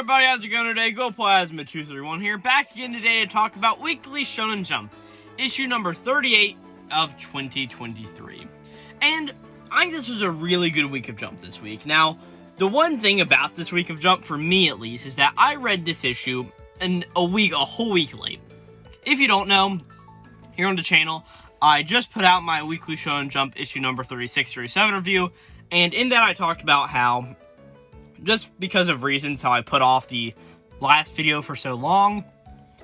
everybody, how's it going today? Glowplasma 231 here, back again today to talk about Weekly Shonen Jump, issue number 38 of 2023. And I think this was a really good week of Jump this week. Now, the one thing about this week of Jump, for me at least, is that I read this issue a whole week late. If you don't know, here on the channel, I just put out my Weekly Shonen Jump issue number 36-37 review, and in that I talked about how, just because of reasons, how I put off the last video for so long.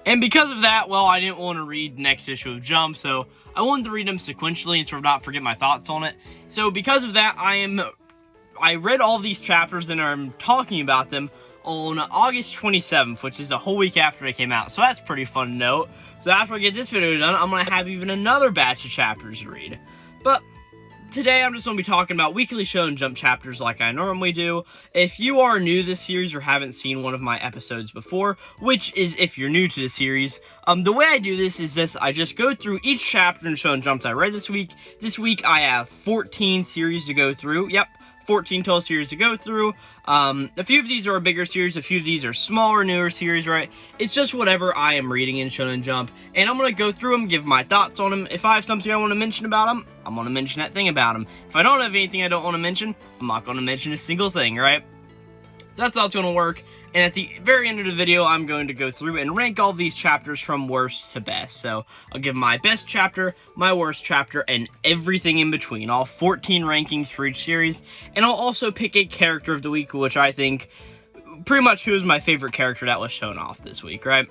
And because of that, well, I didn't want to read the next issue of Jump, so I wanted to read them sequentially and sort of not forget my thoughts on it. So because of that, I read all these chapters and I'm talking about them on August 27th, which is a whole week after they came out. So that's pretty fun to note. So after I get this video done, I'm going to have even another batch of chapters to read. But today, I'm just going to be talking about Weekly Shonen Jump chapters like I normally do. If you are new to this series or haven't seen one of my episodes before, which is if you're new to the series, the way I do this is this: I just go through each chapter in Shonen Jump that I read this week. This week, I have 14 series to go through. Yep, 14 total series to go through. A few of these are a bigger series, a few of these are smaller, newer series, right? It's just whatever I am reading in Shonen Jump, and I'm going to go through them, give my thoughts on them. If I have something I want to mention about them, I'm going to mention that thing about them. If I don't have anything I don't want to mention, I'm not going to mention a single thing, right? So that's how it's going to work, and at the very end of the video, I'm going to go through and rank all these chapters from worst to best. So I'll give my best chapter, my worst chapter, and everything in between, all 14 rankings for each series, and I'll also pick a character of the week, which I think pretty much who is my favorite character that was shown off this week, right?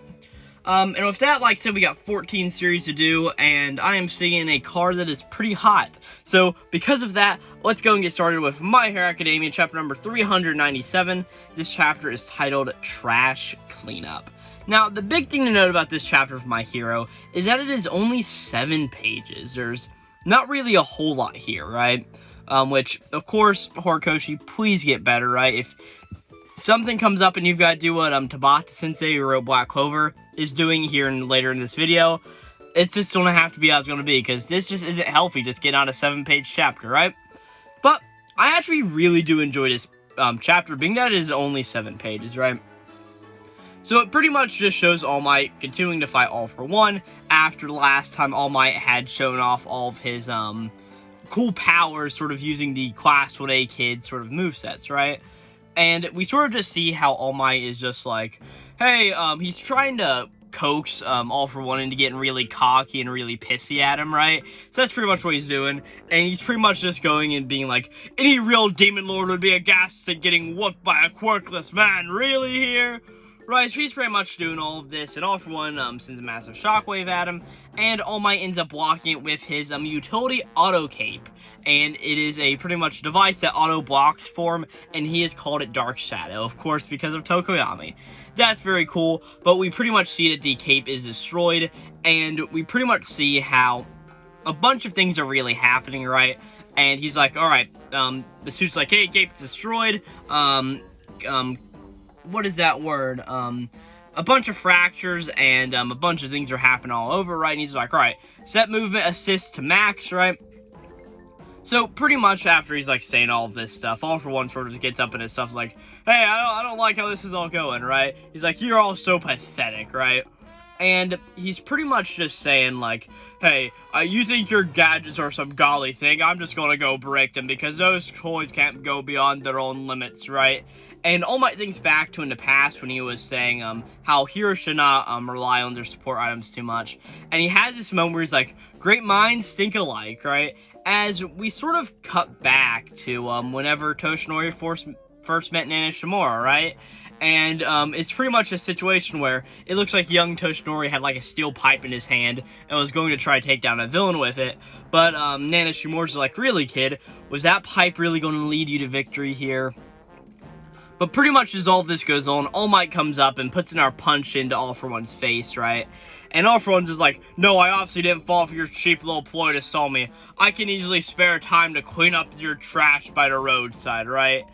And with that, like I said, we got 14 series to do, and I am seeing a card that is pretty hot. So, because of that, let's go and get started with My Hero Academia, chapter number 397. This chapter is titled Trash Cleanup. Now, the big thing to note about this chapter of My Hero is that it is only 7 pages. There's not really a whole lot here, right? Which, of course, Horikoshi, please get better, right? If something comes up and you've got to do what Tabata-sensei, who wrote Black Clover, is doing here later in this video, it's just going to have to be how it's going to be, because this just isn't healthy, just getting out a 7-page chapter, right? But I actually really do enjoy this chapter, being that it is only 7 pages, right? So it pretty much just shows All Might continuing to fight All for One, after last time All Might had shown off all of his cool powers, sort of using the Class 1A kid sort of movesets, right? And we sort of just see how All Might is just like, hey, he's trying to coax All for One into getting really cocky and really pissy at him, right? So that's pretty much what he's doing. And he's pretty much just going and being like, any real demon lord would be aghast at getting whooped by a quirkless man, really here? Right, so he's pretty much doing all of this, and All for One sends a massive shockwave at him, and All Might ends up blocking it with his utility auto cape, and it is a pretty much device that auto blocks for him, and he has called it Dark Shadow, of course, because of Tokoyami. That's very cool, but we pretty much see that the cape is destroyed, and we pretty much see how a bunch of things are really happening, right? And he's like, alright, the suit's like, hey, cape's destroyed, what is that word? A bunch of fractures and a bunch of things are happening all over, right? And he's like, all right, set movement assist to max, right? So pretty much after he's like saying all of this stuff, All for One sort of gets up in his stuff like, hey, I don't like how this is all going, right? He's like, you're all so pathetic, right? And he's pretty much just saying like, hey, you think your gadgets are some golly thing? I'm just gonna go break them because those toys can't go beyond their own limits, right? And All Might thinks back to in the past when he was saying how heroes should not rely on their support items too much. And he has this moment where he's like, great minds think alike, right? As we sort of cut back to whenever Toshinori first met Nana Shimura, right? And it's pretty much a situation where it looks like young Toshinori had like a steel pipe in his hand and was going to try to take down a villain with it. But Nana Shimura's like, really, kid? Was that pipe really going to lead you to victory here? But pretty much as all this goes on, All Might comes up and puts in our punch into All for One's face, right? And All for One's just like, no, I obviously didn't fall for your cheap little ploy to stall me. I can easily spare time to clean up your trash by the roadside, right?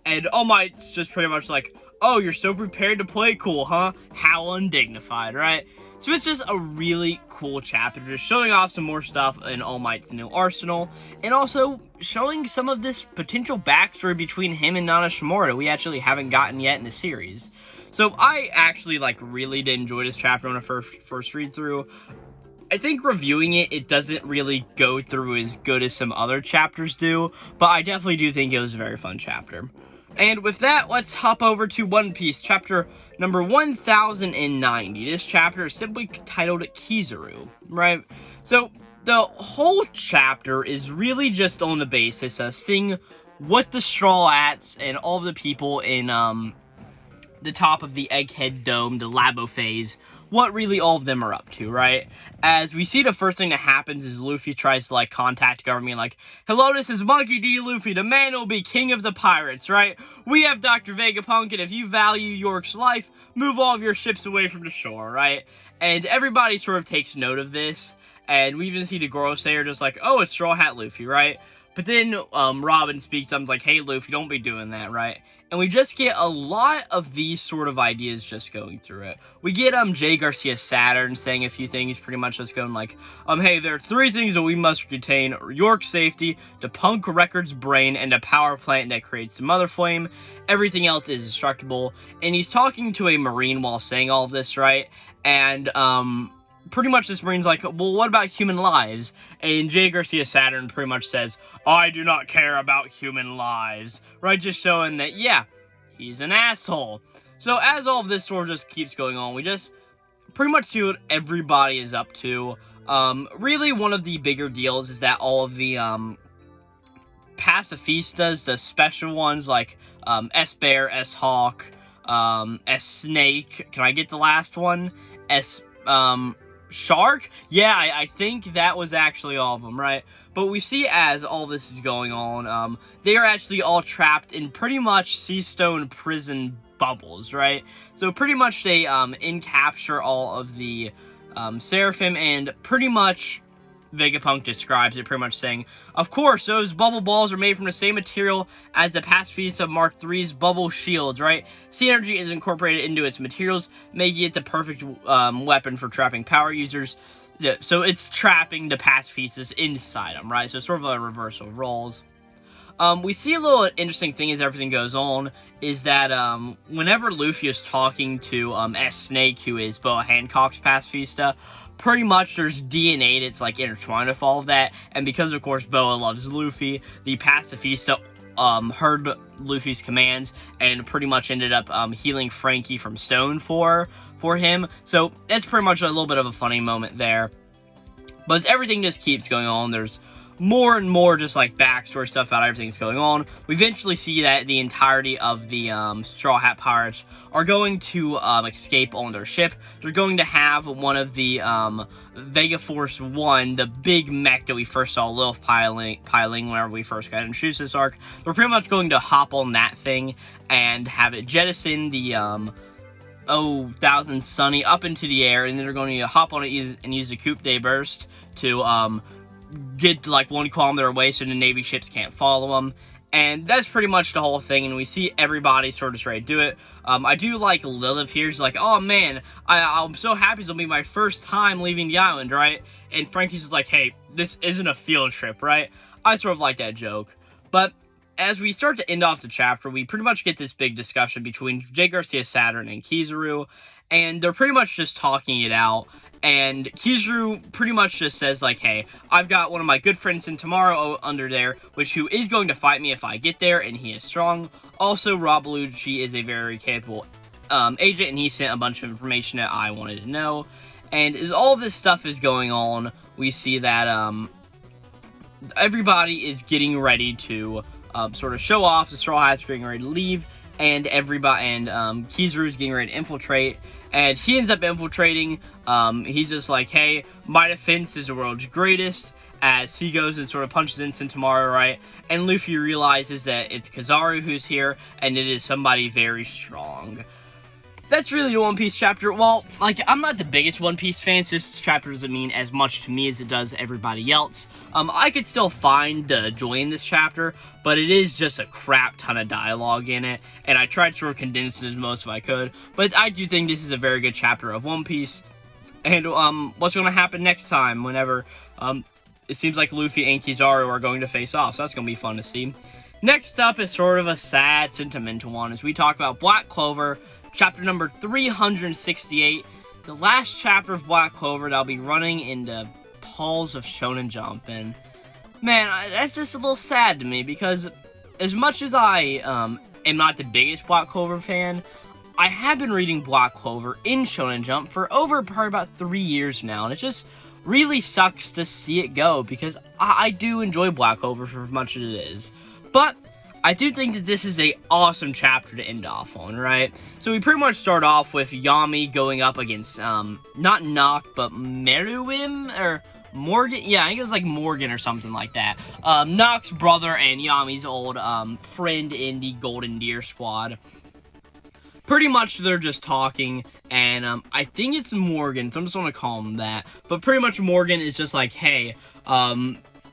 And All Might's just pretty much like, oh, you're so prepared to play cool, huh? How undignified, right? So it's just a really cool chapter, just showing off some more stuff in All Might's new arsenal, and also showing some of this potential backstory between him and Nana Shimura that we actually haven't gotten yet in the series. So I actually, really did enjoy this chapter on a first read through. I think reviewing it, it doesn't really go through as good as some other chapters do, but I definitely do think it was a very fun chapter. And with that, let's hop over to One Piece, chapter number 1090. This chapter is simply titled Kizaru, right? So, the whole chapter is really just on the basis of seeing what the Straw Hats and all the people in the top of the Egghead Dome, the Labo phase, what really all of them are up to, right? As we see, the first thing that happens is Luffy tries to, contact government, hello, this is Monkey D. Luffy, the man who will be king of the pirates, right? We have Dr. Vegapunk, and if you value York's life, move all of your ships away from the shore, right? And everybody sort of takes note of this, and we even see the Gorosayer just oh, it's Straw Hat Luffy, right? But then, Robin speaks up, hey, Luffy, don't be doing that, right? And we just get a lot of these sort of ideas just going through it. We get, Jay Garcia Saturn saying a few things, pretty much just going hey, there are 3 things that we must retain: York's safety, the Punk Records brain, and the power plant that creates the Mother Flame. Everything else is destructible. And he's talking to a Marine while saying all of this, right? And, pretty much this Marine's well, what about human lives? And Jay Garcia Saturn pretty much says, I do not care about human lives, right? Just showing that, yeah, he's an asshole. So as all of this sort of just keeps going on, we just pretty much see what everybody is up to. Really, one of the bigger deals is that all of the, pacifistas, the special ones, S-Bear, S-Hawk, S-Snake, can I get the last one? Shark? Yeah, I think that was actually all of them, right? But we see as all this is going on, they are actually all trapped in pretty much Sea Stone prison bubbles, right? So pretty much they encapture all of the Seraphim, and pretty much Vegapunk describes it pretty much saying, of course, those bubble balls are made from the same material as the Pacifista Mark III's bubble shields, right? Sea energy is incorporated into its materials, making it the perfect weapon for trapping power users. Yeah, so it's trapping the Pacifistas inside them, right? So it's sort of a reversal of roles. We see a little interesting thing as everything goes on, is that whenever Luffy is talking to S-Snake, who is Boa Hancock's Pacifista, pretty much there's DNA that's intertwined with all of that, and because of course Boa loves Luffy, the Pacifista heard Luffy's commands and pretty much ended up healing Frankie from Stone for him. So it's pretty much a little bit of a funny moment there. But as everything just keeps going on, there's more and more just backstory stuff about everything's going on. We eventually see that the entirety of the Straw Hat Pirates are going to escape on their ship. They're going to have one of the Vega Force 1, the big mech that we first saw Lilith piling whenever we first got introduced to this arc. They're pretty much going to hop on that thing and have it jettison the Thousand Sunny up into the air, and then they're going to hop on it and use the Coupe de Burst to get to 1 kilometer away so the Navy ships can't follow them. And that's pretty much the whole thing, and we see everybody sort of ready to do it. I do like Lilith here. She's oh man, I'm so happy it'll be my first time leaving the island, right? And Frankie's just hey, this isn't a field trip, right? I sort of like that joke. But as we start to end off the chapter, we pretty much get this big discussion between Jay Garcia Saturn and Kizaru, and they're pretty much just talking it out. And Kizaru pretty much just says hey, I've got one of my good friends in Tomorrow under there, who is going to fight me if I get there, and he is strong. Also, Rob Bellucci is a very capable agent, and he sent a bunch of information that I wanted to know. And as all of this stuff is going on, we see that everybody is getting ready to sort of show off. The Straw Hats getting ready to leave, and Kizaru is getting ready to infiltrate. And he ends up infiltrating. He's just hey, my defense is the world's greatest, as he goes and sort of punches Instant Tomorrow, right? And Luffy realizes that it's Kizaru who's here, and it is somebody very strong. That's really the One Piece chapter. Well, I'm not the biggest One Piece fan, so this chapter doesn't mean as much to me as it does to everybody else. I could still find the joy in this chapter, but it is just a crap ton of dialogue in it, and I tried to sort of condense it as most as I could. But I do think this is a very good chapter of One Piece. and what's going to happen next time whenever it seems like Luffy and Kizaru are going to face off. So that's going to be fun to see. Next up is sort of a sad, sentimental one as we talk about Black Clover, chapter number 368, the last chapter of Black Clover that'll be running in the halls of Shonen Jump. And man, that's just a little sad to me because as much as I am not the biggest Black Clover fan, I have been reading Black Clover in Shonen Jump for over probably about 3 years now, and it just really sucks to see it go because I do enjoy Black Clover for as much as it is. But I do think that this is a awesome chapter to end off on, right? So we pretty much start off with E.M.M.I going up against, not Noct, but Meruem, or Morgan? Yeah, I think it was like Morgan or something like that. Noct's brother and E.M.M.I's old, friend in the Golden Deer Squad. Pretty much they're just talking, and, I think it's Morgan, so I'm just gonna call him that. But pretty much Morgan is just like, hey,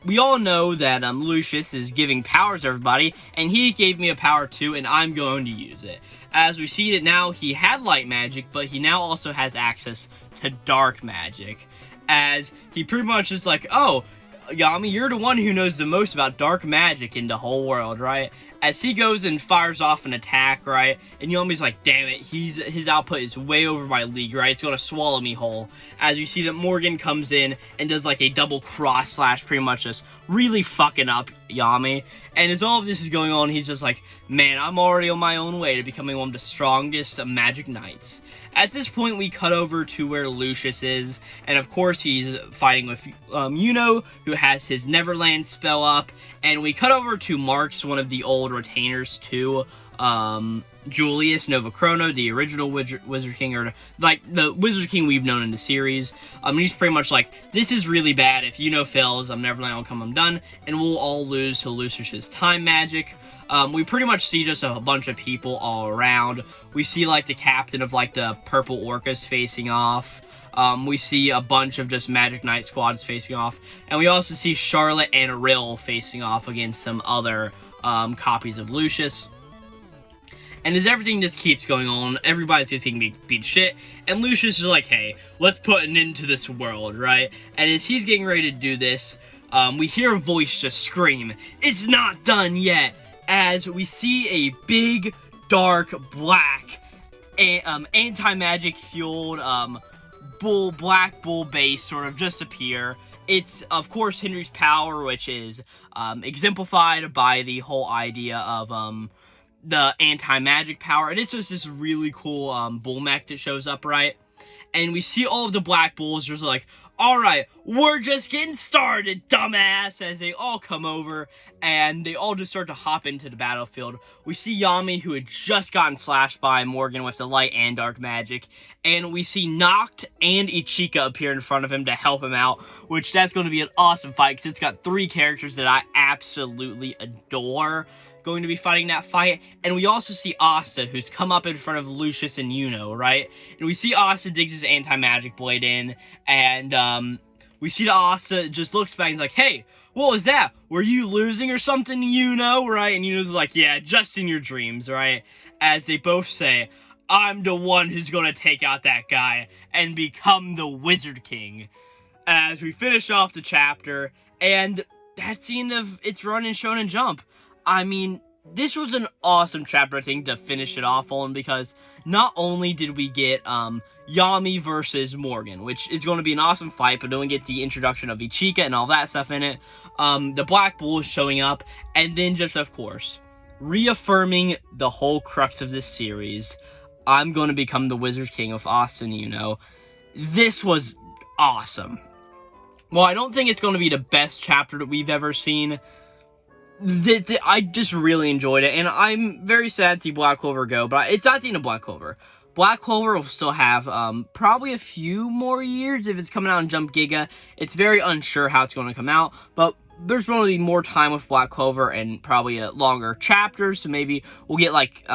we all know that Lucius is giving powers to everybody, and he gave me a power too, and I'm going to use it. As we see that now, he had light magic, but he now also has access to dark magic. As he pretty much is like, oh, E.M.M.I, you're the one who knows the most about dark magic in the whole world, right? As he goes and fires off an attack, right? And E.M.M.I's like, damn it, his output is way over my league, right? It's gonna swallow me whole. As you see that Morgan comes in and does like a double cross slash, pretty much just really fucking up E.M.M.I. And as all of this is going on, he's just like, man, I'm already on my own way to becoming one of the strongest magic knights. At this point, we cut over to where Lucius is, and of course, he's fighting with Yuno, who has his Neverland spell up, and we cut over to Marks, one of the old retainers to Julius Novachrono, the original Wizard King, or like the Wizard King we've known in the series. He's pretty much like, this is really bad. If Yuno fails, Neverland will come undone, and we'll all lose to Lucius's time magic. We pretty much see just a bunch of people all around. We see, like, the captain of, like, the Purple Orcas facing off. We see a bunch of just Magic Knight squads facing off. And we also see Charlotte and Rill facing off against some other copies of Lucius. And as everything just keeps going on, everybody's just getting beat shit. And Lucius is like, hey, let's put an end to this world, right? And as he's getting ready to do this, we hear a voice just scream, "It's not done yet!" As we see a big, dark, black, anti-magic fueled, black bull base sort of just appear. It's, of course, Henry's power, which is, exemplified by the whole idea of, the anti-magic power. And it's just this really cool, bull mech that shows up, right? And we see all of the black bulls just like, alright, we're just getting started, dumbass, as they all come over, and they all just start to hop into the battlefield. We see E.M.M.I, who had just gotten slashed by Morgan with the light and dark magic, and we see Noct and Ichika appear in front of him to help him out, which that's going to be an awesome fight, because it's got 3 characters that I absolutely adore going to be fighting that fight. And we also see Asta, who's come up in front of Lucius and Yuno, right? And we see Asta digs his anti-magic blade in, and we see Asta just looks back and is like, hey, what was that? Were you losing or something, Yuno, right? And Yuno's like, yeah, just in your dreams, right? As they both say, I'm the one who's gonna take out that guy and become the Wizard King. As we finish off the chapter, and that's the end of its run in Shonen Jump. I mean, this was an awesome chapter, I think, to finish it off on, because not only did we get E.M.M.I versus Morgan, which is going to be an awesome fight, but then we get the introduction of Ichika and all that stuff in it, the Black Bull is showing up, and then just, of course, reaffirming the whole crux of this series, I'm going to become the Wizard King of Austin, you know. This was awesome. Well, I don't think it's going to be the best chapter that we've ever seen. I just really enjoyed it, and I'm very sad to see Black Clover go, but it's not the end of Black Clover. Black Clover will still have, probably a few more years if it's coming out in Jump Giga. It's very unsure how it's going to come out, but there's going to be more time with Black Clover and probably a longer chapter, so maybe we'll get, like,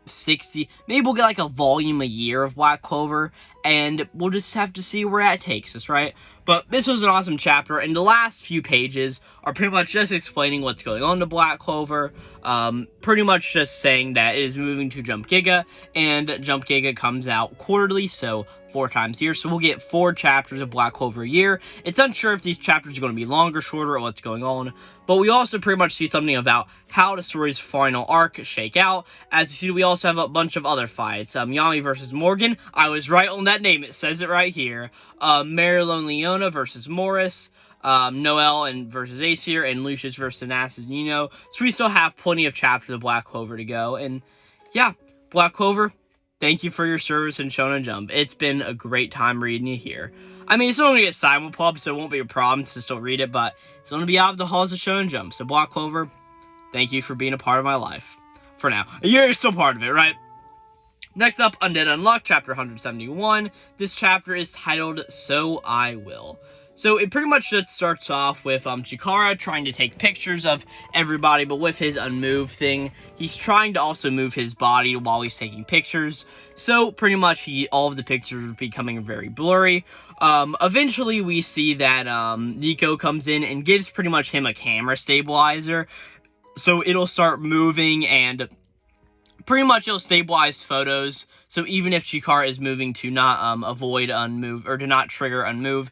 60, maybe we'll get, like, a volume a year of Black Clover, and we'll just have to see where that takes us, right? But this was an awesome chapter, and the last few pages are pretty much just explaining what's going on to Black Clover, pretty much just saying that it is moving to Jump Giga, and Jump Giga comes out quarterly, so 4 times a year, so we'll get 4 chapters of Black Clover a year. It's unsure if these chapters are going to be longer, shorter, or what's going on, but we also pretty much see something about how the story's final arc shake out. As you see, we also have a bunch of other fights. Yami versus Morgan. I was right on that name. It says it right here. Marilyn Leona versus Morris. Noel versus Aesir, and Lucius versus Nino. So we still have plenty of chapters of Black Clover to go. And yeah, Black Clover, thank you for your service in Shonen Jump. It's been a great time reading you here. I mean, it's only going to get simulpub, so it won't be a problem to still read it, but it's going to be out of the halls of Shonen Jump. So Black Clover, thank you for being a part of my life. For now. You're still part of it, right? Next up, Undead Unluck, chapter 171. This chapter is titled, So I Will. So it pretty much just starts off with Chikara trying to take pictures of everybody, but with his unmove thing, he's trying to also move his body while he's taking pictures. So pretty much all of the pictures are becoming very blurry. Eventually we see that Nico comes in and gives pretty much him a camera stabilizer. So it'll start moving and pretty much it'll stabilize photos. So even if Chikara is moving to not avoid unmove or to not trigger unmove,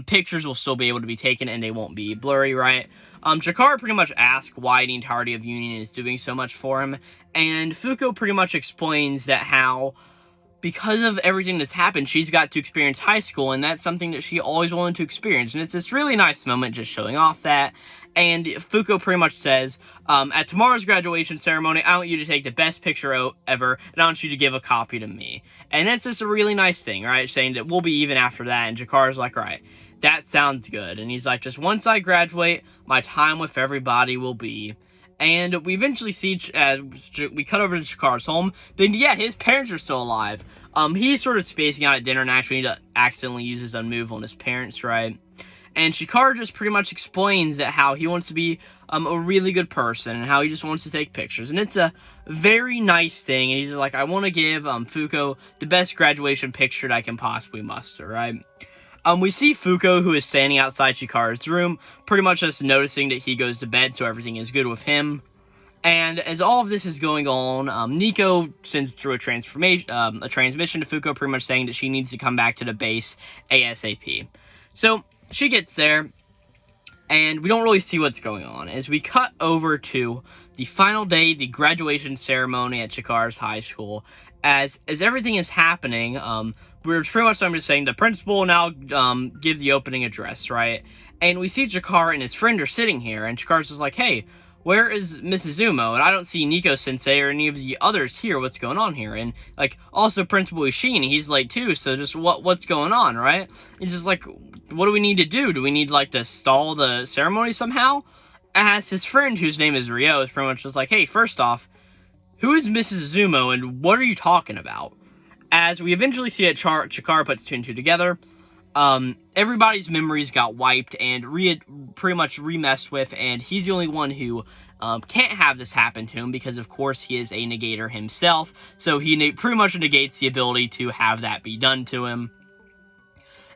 pictures will still be able to be taken and they won't be blurry, right? Chikara pretty much asks why the entirety of Union is doing so much for him, and Fuko pretty much explains that how, because of everything that's happened, she's got to experience high school, and that's something that she always wanted to experience, and it's this really nice moment just showing off that. And Fuko pretty much says, at tomorrow's graduation ceremony, I want you to take the best picture ever, and I want you to give a copy to me. And that's just a really nice thing, right? Saying that we'll be even after that, and Jakara's like, right, that sounds good. And he's like, just once I graduate, my time with everybody will be. And we eventually see, we cut over to Chikara's home, but yeah, his parents are still alive. He's sort of spacing out at dinner and actually accidentally uses unmove on his parents, right? And Chikara just pretty much explains that how he wants to be a really good person and how he just wants to take pictures. And it's a very nice thing. And he's like, I want to give Fuko the best graduation picture that I can possibly muster, right? We see Fuko, who is standing outside Chikara's room, pretty much just noticing that he goes to bed, so everything is good with him. And as all of this is going on, Nico sends through a transmission to Fuko, pretty much saying that she needs to come back to the base ASAP. So she gets there, and we don't really see what's going on. As we cut over to the final day, the graduation ceremony at Chikara's high school, as everything is happening, we're pretty much just saying the principal will now give the opening address, right? And we see Chikara and his friend are sitting here, and Chikara's just like, hey, where is Mrs. Umo? And I don't see Nico-sensei or any of the others here. What's going on here? And, like, also Principal Ishii, he's late too, so just what's going on, right? It's just like, what do we need to do? Do we need, like, to stall the ceremony somehow? As his friend, whose name is Ryo, is pretty much just like, hey, first off, who is Mrs. Zumo, and what are you talking about? As we eventually see that Chikara puts 2 and 2 together, everybody's memories got wiped and pretty much remessed with, and he's the only one who can't have this happen to him because, of course, he is a negator himself, so he pretty much negates the ability to have that be done to him.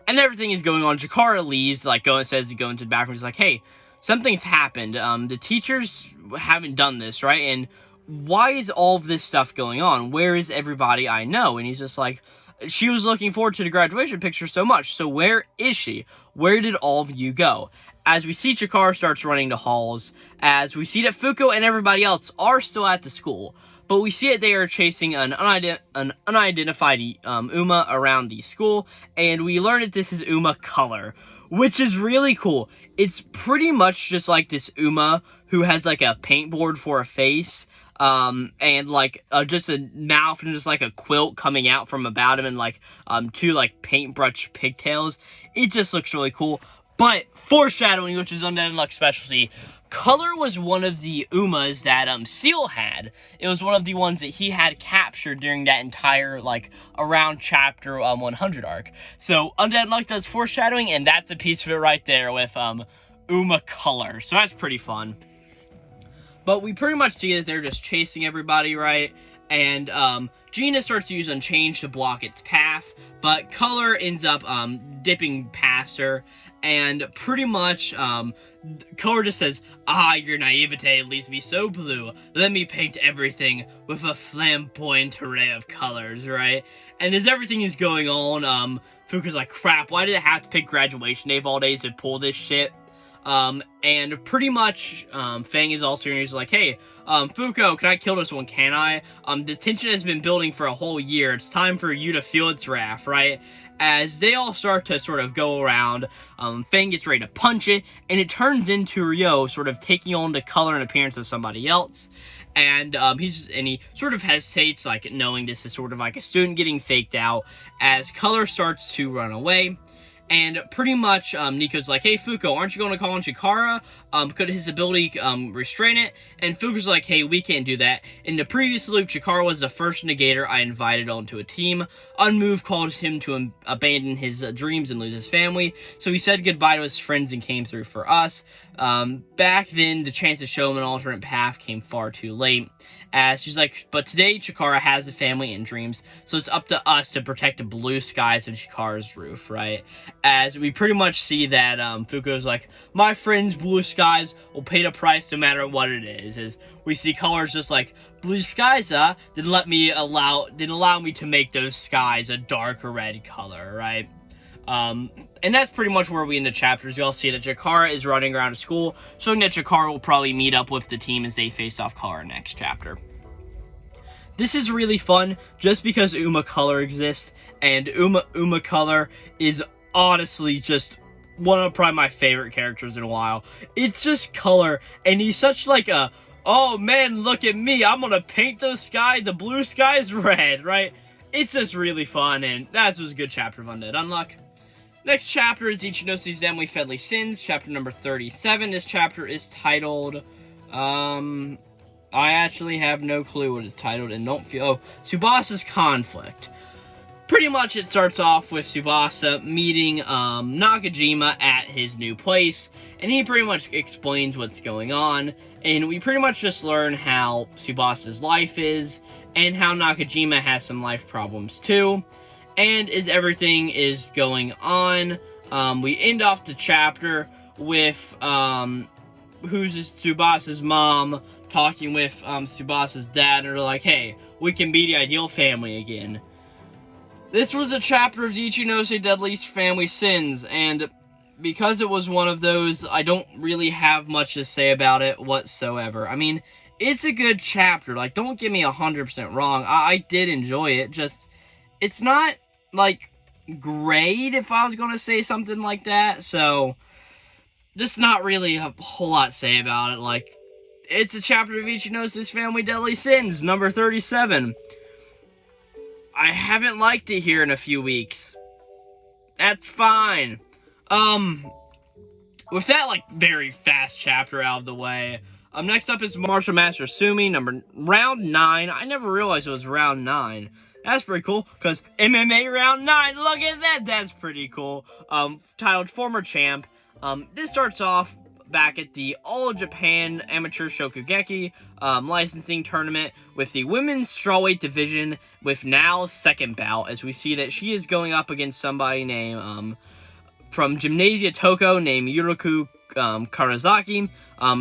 And everything is going on. Chikara leaves, says to go into the bathroom. He's like, hey, something's happened. The teachers haven't done this, right? And why is all of this stuff going on? Where is everybody I know? And he's just like, she was looking forward to the graduation picture so much, so where is she? Where did all of you go? As we see Chikara starts running the halls, as we see that Fuko and everybody else are still at the school, but we see that they are chasing an unidentified Uma around the school, and we learn that this is Uma Color, which is really cool. It's pretty much just like this Uma who has like a paintboard for a face, and like just a mouth and just like a quilt coming out from about him, and like 2 like paintbrush pigtails. It just looks really cool. But foreshadowing, which is Undead Unluck specialty, Color was one of the Umas that Seal had. It was one of the ones that he had captured during that entire like around chapter 100 arc. So Undead Unluck does foreshadowing, and that's a piece of it right there with Uma Color. So that's pretty fun. But we pretty much see that they're just chasing everybody, right? and Gina starts to use Unchange to block its path, but Color ends up dipping past her, and pretty much Color just says, your naivete leaves me so blue. Let me paint everything with a flamboyant array of colors, right? And as everything is going on, Fuka's like, crap, why did I have to pick graduation day of all days to pull this shit? And pretty much, Fang is also here and he's like, hey, Fuko, can I kill this one, can I? The tension has been building for a whole year. It's time for you to feel its wrath, right? As they all start to sort of go around, Fang gets ready to punch it, and it turns into Ryo sort of taking on the color and appearance of somebody else. And he sort of hesitates, like, knowing this is sort of like a student getting faked out, as Color starts to run away. And pretty much, Nico's like, hey, Fuko, aren't you going to call on Chikara? Could his ability, restrain it? And Fuko's like, hey, we can't do that. In the previous loop, Chikara was the first negator I invited onto a team. Unmoved called him to abandon his dreams and lose his family. So he said goodbye to his friends and came through for us. Back then, the chance to show him an alternate path came far too late. As she's like, but today Chikara has a family and dreams, so it's up to us to protect the blue skies of Chikara's roof, right? As we pretty much see that Fuko's like, my friend's blue skies will pay the price no matter what it is. As we see Colors just like, blue skies, then allow me to make those skies a dark red color, right? And that's pretty much where we end the chapters. You'll see that Chikara is running around school, showing that Chikara will probably meet up with the team as they face off Color next chapter. This is really fun, just because Uma Color exists, and Uma Color is honestly just one of probably my favorite characters in a while. It's just Color, and he's such like a, oh man, look at me, I'm gonna paint the blue skies red, right? It's just really fun, and that was a good chapter of Undead Unluck. Next chapter is Ichinose Family Sins, chapter number 37. This chapter is titled, I actually have no clue what it's titled, and Tsubasa's Conflict. Pretty much it starts off with Tsubasa meeting, Nakajima at his new place, and he pretty much explains what's going on, and we pretty much just learn how Tsubasa's life is, and how Nakajima has some life problems too. And as everything is going on, we end off the chapter with, Tsubasa's mom talking with, Tsubasa's dad, and they're like, hey, we can be the ideal family again. This was a chapter of the Ichinose Family Sins, and because it was one of those, I don't really have much to say about it whatsoever. I mean, it's a good chapter, like, don't get me 100% wrong, I did enjoy it, just, it's not like, great, if I was going to say something like that, so, just not really a whole lot to say about it, like, it's a chapter of Ichinose Family Deadly Sins, number 37. I haven't liked it here in a few weeks. That's fine. With that, like, very fast chapter out of the way, next up is Martial Master Asumi, round 9. I never realized it was round 9. That's pretty cool, because MMA round 9, look at that, that's pretty cool. Titled Former Champ. This starts off back at the All Japan Amateur Shokugeki licensing tournament with the women's strawweight division with Nao's second bout, as we see that she is going up against somebody named, from Gymnasia Toko, named Yuroku Karazaki.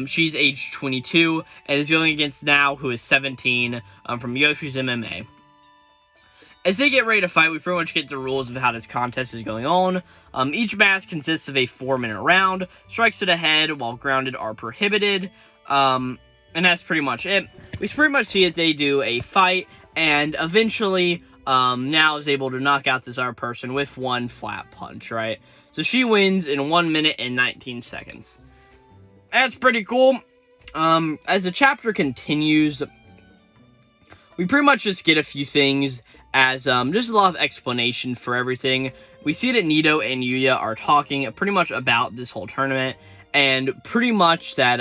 She's age 22 and is going against Nao, who is 17, from Yoshi's MMA. As they get ready to fight, we pretty much get the rules of how this contest is going on. Each match consists of a 4-minute round. Strikes to the head while grounded are prohibited. And that's pretty much it. We pretty much see that they do a fight, and eventually, Nao is able to knock out this other person with one flat punch, right? So she wins in 1 minute and 19 seconds. That's pretty cool. As the chapter continues, we pretty much just get a few things as just a lot of explanation for everything. We see that Nito and Yuya are talking pretty much about this whole tournament, and pretty much that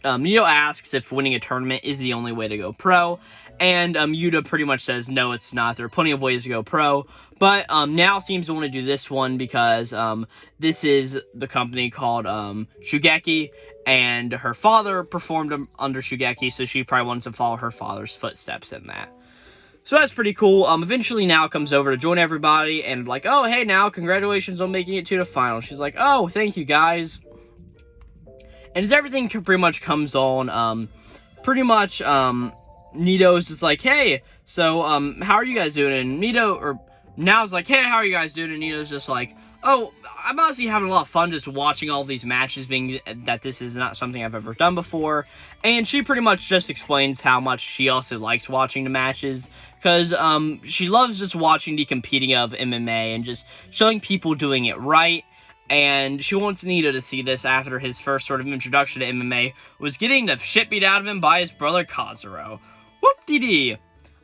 Nito asks if winning a tournament is the only way to go pro, and Yuta pretty much says no, it's not. There are plenty of ways to go pro, but Nao seems to want to do this one because this is the company called Shugeki, and her father performed under Shugeki, so she probably wants to follow her father's footsteps in that. So that's pretty cool. Eventually Now comes over to join everybody, and like, oh, hey, Now, congratulations on making it to the final. She's like, oh, thank you, guys. And as everything pretty much comes on, Nito's just like, hey, so, how are you guys doing? And Now's like, hey, how are you guys doing? And Nito's just like, oh, I'm honestly having a lot of fun just watching all these matches, being that this is not something I've ever done before. And she pretty much just explains how much she also likes watching the matches, because she loves just watching the competing of MMA and just showing people doing it right. And she wants Nito to see this after his first sort of introduction to MMA was getting the shit beat out of him by his brother Kazuro. Whoop-dee-dee.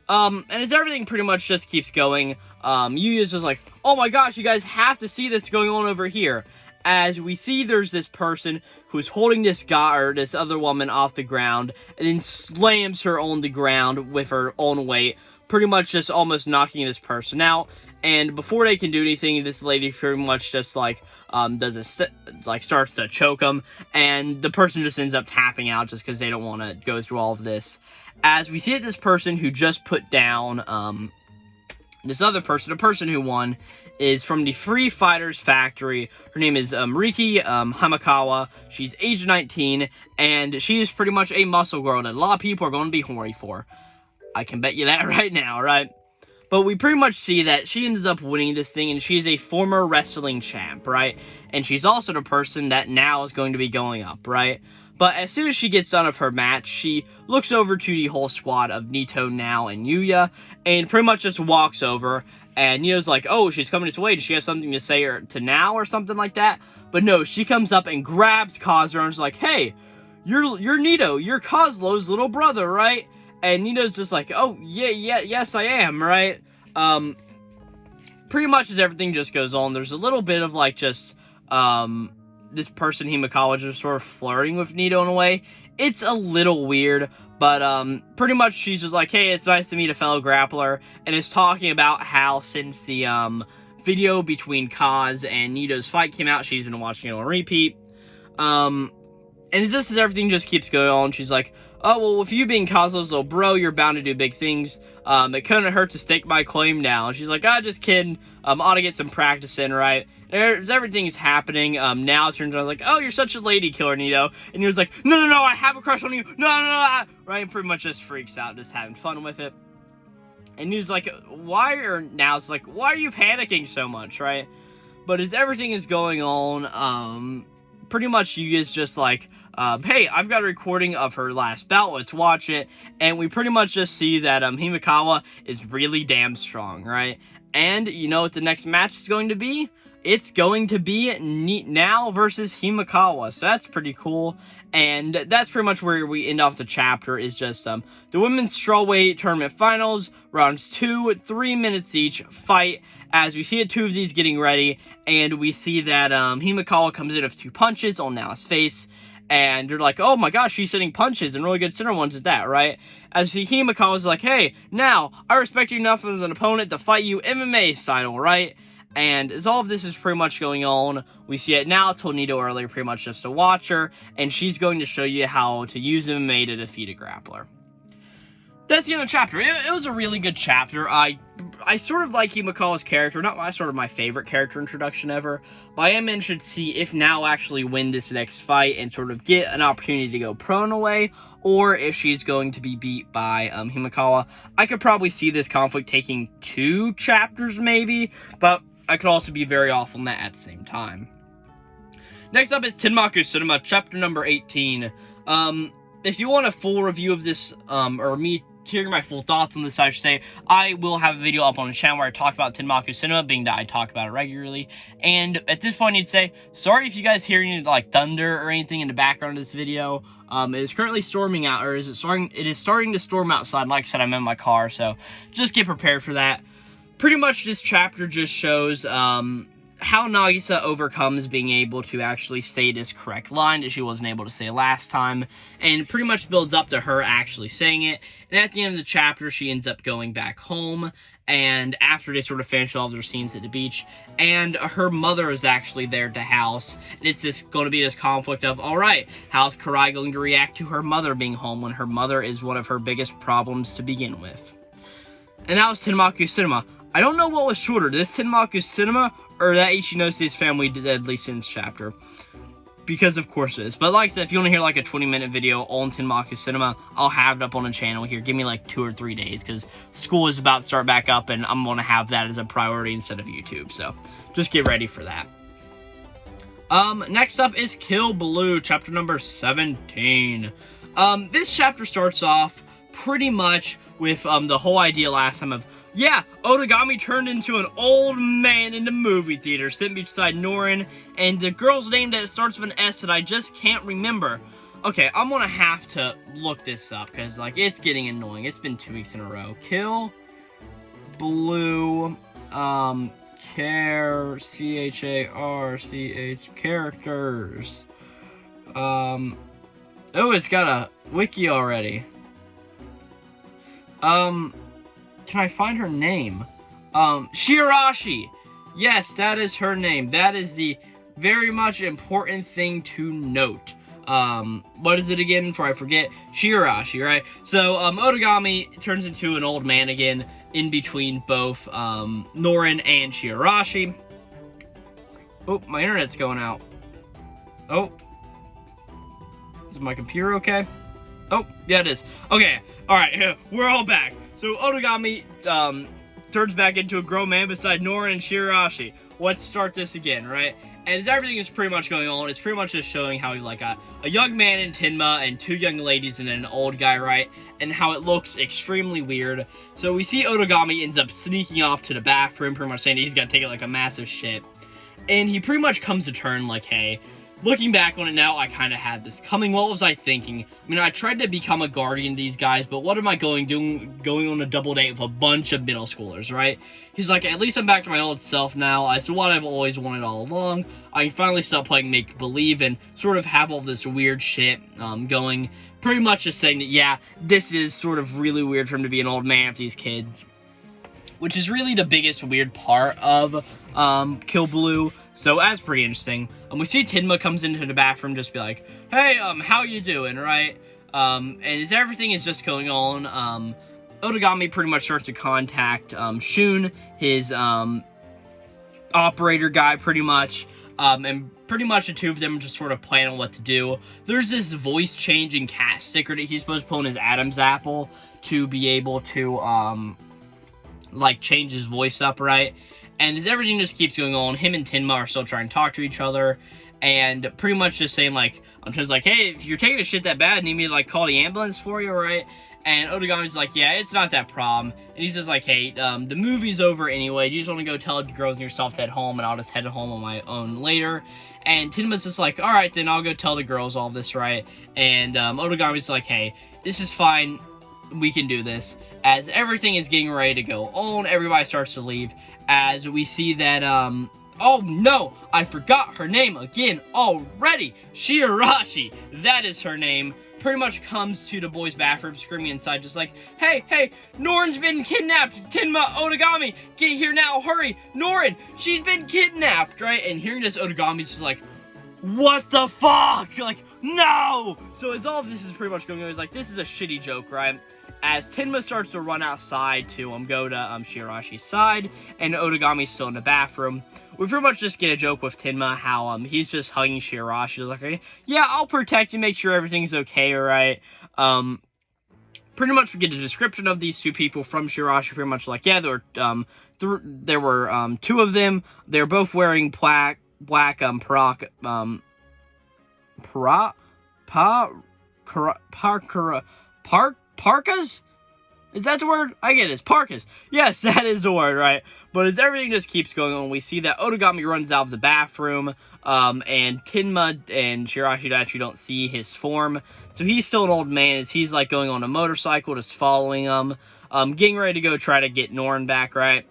And as everything pretty much just keeps going, Yuya's just like, oh my gosh, you guys have to see this going on over here. As we see there's this person who's holding this guy, or this other woman, off the ground, and then slams her on the ground with her own weight, pretty much just almost knocking this person out. And before they can do anything, this lady pretty much just like, starts to choke them, and the person just ends up tapping out just because they don't want to go through all of this. As we see that this person who just put down, this other person, the person who won, is from the Free Fighters Factory. Her name is Riki Hamakawa. She's age 19, and she is pretty much a muscle girl that a lot of people are going to be horny for. I can bet you that right now, right? But we pretty much see that she ends up winning this thing, and she's a former wrestling champ, right? And she's also the person that Now is going to be going up, right? But as soon as she gets done with her match, she looks over to the whole squad of Nito, Now, and Yuya, and pretty much just walks over, and Nito's like, oh, she's coming this way, does she have something to say to Now, or something like that? But no, she comes up and grabs Kazuro, and is like, hey, you're Nito, you're Kozlo's little brother, right? And Nito's just like, oh, yes, I am, right? Pretty much as everything just goes on, there's a little bit of, like, just, this person, Himikawa, just sort of flirting with Nito in a way. It's a little weird, but, pretty much she's just like, hey, it's nice to meet a fellow grappler, and is talking about how since the, video between Kaz and Nito's fight came out, she's been watching it on repeat. And it's just as everything just keeps going on, she's like, oh, well, with you being Kozlo's little bro, you're bound to do big things. It couldn't hurt to stake my claim now. She's like, just kidding. Ought to get some practice in, right? As everything is happening, Now it turns out like, oh, you're such a lady killer, Nito. And he was like, no, I have a crush on you. No, right? And pretty much just freaks out, just having fun with it. And he's like, Now's like, why are you panicking so much, right? But as everything is going on, pretty much Yuya's just like, hey, I've got a recording of her last bout, let's watch it. And we pretty much just see that Himikawa is really damn strong, right? And you know what the next match is going to be? It's going to be Now versus Himikawa, so that's pretty cool. And that's pretty much where we end off the chapter, is just the women's strawweight tournament finals, rounds 2, 3 minutes each, fight. As we see two of these getting ready, and we see that Himikawa comes in with 2 punches on Now's face, and they're like, oh my gosh, she's hitting punches, and really good center ones at that, right? As the Himikawa's like, hey, Now, I respect you enough as an opponent to fight you MMA style, right? And as all of this is pretty much going on, we see it Now told Nito earlier pretty much just to watch her, and she's going to show you how to use MMA to defeat a grappler. That's the end of the chapter. It was a really good chapter. I sort of like Himikawa's character, not my favorite character introduction ever, but I am interested to see if Now actually win this next fight and sort of get an opportunity to go pro in a way, or if she's going to be beat by Himikawa. I could probably see this conflict taking 2 chapters maybe, but I could also be very off on that at the same time. Next up is Tenmaku Cinema, chapter number 18. If you want a full review of this, or me hearing my full thoughts on this, I should say, I will have a video up on the channel where I talk about Tenmaku Cinema, being that I talk about it regularly. And at this point, I need to say, sorry if you guys hear any, like, thunder or anything in the background of this video. It is currently storming out, or it is starting to storm outside. Like I said, I'm in my car, so just get prepared for that. Pretty much this chapter just shows, how Nagisa overcomes being able to actually say this correct line that she wasn't able to say last time, and pretty much builds up to her actually saying it. And at the end of the chapter, she ends up going back home, and after they sort of finish all their scenes at the beach, and her mother is actually there at the house, and it's going to be this conflict of, alright, how's Karai going to react to her mother being home when her mother is one of her biggest problems to begin with? And that was Tenmaku Cinema. I don't know what was shorter, this Tenmaku Cinema or that Ichinose Family Deadly Sins chapter. Because of course it is. But like I said, if you want to hear like a 20-minute video on Tenmaku Cinema, I'll have it up on the channel here. Give me like 2 or 3 days, because school is about to start back up, and I'm going to have that as a priority instead of YouTube. So, just get ready for that. Next up is Kill Blue, chapter number 17. This chapter starts off pretty much with the whole idea last time of, yeah, Otagami turned into an old man in the movie theater, sitting beside Norin, and the girl's name that starts with an S that I just can't remember. Okay, I'm gonna have to look this up, because, like, it's getting annoying. It's been 2 weeks in a row. Kill Blue, C-H-A-R-C-H, characters. Oh, it's got a wiki already. Can I find her name? Shirashi! Yes, that is her name. That is the very much important thing to note. What is it again before I forget? Shirashi, right? So, Otagami turns into an old man again in between both, Norin and Shirashi. Oh, my internet's going out. Oh. Is my computer okay? Oh, yeah, it is. Okay, alright, we're all back. So Otagami turns back into a grown man beside Norin and Shirashi. Let's start this again, right? And as everything is pretty much going on, it's pretty much just showing how he's like a young man in Tenma and 2 young ladies and an old guy, right? And how it looks extremely weird. So we see Otagami ends up sneaking off to the bathroom, pretty much saying that he's got to take it like a massive shit. And he pretty much comes to turn like, hey, looking back on it now, I kind of had this coming. What was I thinking? I mean, I tried to become a guardian to these guys, but what am I going on a double date with a bunch of middle schoolers, right? He's like, at least I'm back to my old self now. It's what I've always wanted all along. I can finally stop playing make-believe and sort of have all this weird shit going. Pretty much just saying that, yeah, this is sort of really weird for him to be an old man with these kids. Which is really the biggest weird part of Kill Blue. So that's pretty interesting. We see Tenma comes into the bathroom, just be like, hey, how you doing, right? And as everything is just going on, Otagami pretty much starts to contact Shun, his operator guy, pretty much. And pretty much the 2 of them just sort of plan on what to do. There's this voice changing cat sticker that he's supposed to put on his Adam's apple to be able to, like, change his voice up, right? And as everything just keeps going on, him and Tenma are still trying to talk to each other, and pretty much just saying, like, Tenma's like, hey, if you're taking a shit that bad, need me to, like, call the ambulance for you, right? And Otagami's like, yeah, it's not that problem. And he's just like, hey, the movie's over anyway. You just want to go tell the girls and yourself to head home, and I'll just head home on my own later. And Tenma's just like, alright, then I'll go tell the girls all this, right? And Otagami's like, hey, this is fine. We can do this. As everything is getting ready to go on, everybody starts to leave. As we see that, oh no, I forgot her name again already. Shirashi, that is her name. Pretty much comes to the boys' bathroom, screaming inside, just like, hey, Norin's been kidnapped. Tenma, Otagami, get here now, hurry. Norin, she's been kidnapped, right? And hearing this, Otagami's just like, what the fuck? Like, no! So as all of this is pretty much going on, he's like, this is a shitty joke, right? As Tenma starts to run outside to go to Shirashi's side, and Otagami's still in the bathroom, we pretty much just get a joke with Tenma, how he's just hugging Shirashi. He's like, hey, yeah, I'll protect you, make sure everything's okay, alright? Pretty much we get a description of these 2 people from Shirashi, pretty much like, yeah, there were 2 of them. They're both wearing black parkas? Is that the word? I get it. It's parkas. Yes, that is the word, right? But as everything just keeps going on, we see that Otagami runs out of the bathroom, and Tenma and Shirashi actually don't see his form. So he's still an old man as he's, like, going on a motorcycle, just following him, getting ready to go try to get Norin back, right?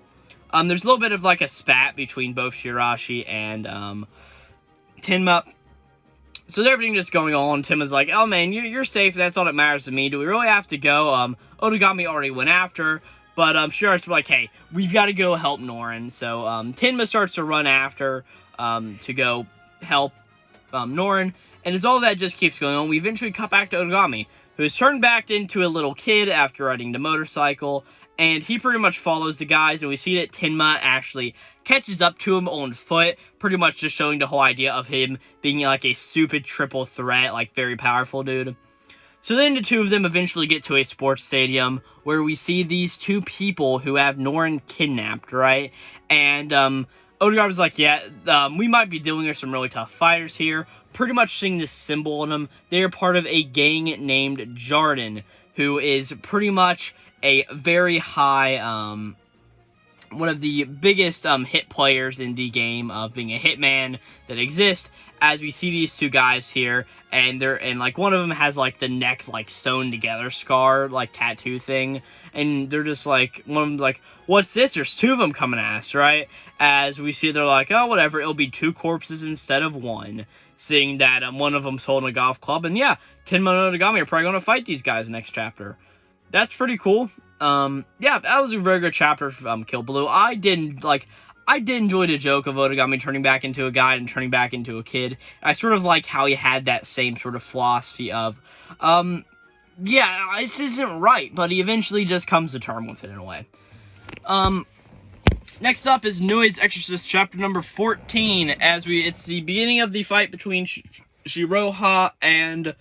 there's a little bit of, like, a spat between both Shirashi and, Tenma. So everything just going on. Tenma's like, oh, man, you're safe. That's all that matters to me. Do we really have to go? Otogami already went after, but, Shirashi's like, hey, we've got to go help Norin. So, Tenma starts to run after, to go help, Norin. And as all that just keeps going on, we eventually cut back to Otogami, who is turned back into a little kid after riding the motorcycle, and he pretty much follows the guys, and we see that Tenma actually catches up to him on foot, pretty much just showing the whole idea of him being like a stupid triple threat, like very powerful dude. So then the two of them eventually get to a sports stadium, where we see these two people who have Norin kidnapped, right? And, Otogami's like, yeah, we might be dealing with some really tough fighters here. Pretty much seeing this symbol on them. They are part of a gang named Jarden, who is pretty much a very high, one of the biggest hit players in the game of being a hitman that exists. As we see these two guys here, and like one of them has like the neck like sewn together scar like tattoo thing, and they're just like, one of them's like, what's this? There's two of them coming at us, right? As we see, they're like, oh, whatever, it'll be two corpses instead of one. Seeing that one of them's holding a golf club, and yeah, Tenma and Otogami are probably going to fight these guys next chapter. That's pretty cool. Yeah, that was a very good chapter from Kill Blue. I did enjoy the joke of Otogami turning back into a guy and turning back into a kid. I sort of like how he had that same sort of philosophy of, yeah, this isn't right, but he eventually just comes to terms with it in a way. Next up is Nue's Exorcist chapter number 14, it's the beginning of the fight between Shiroha and,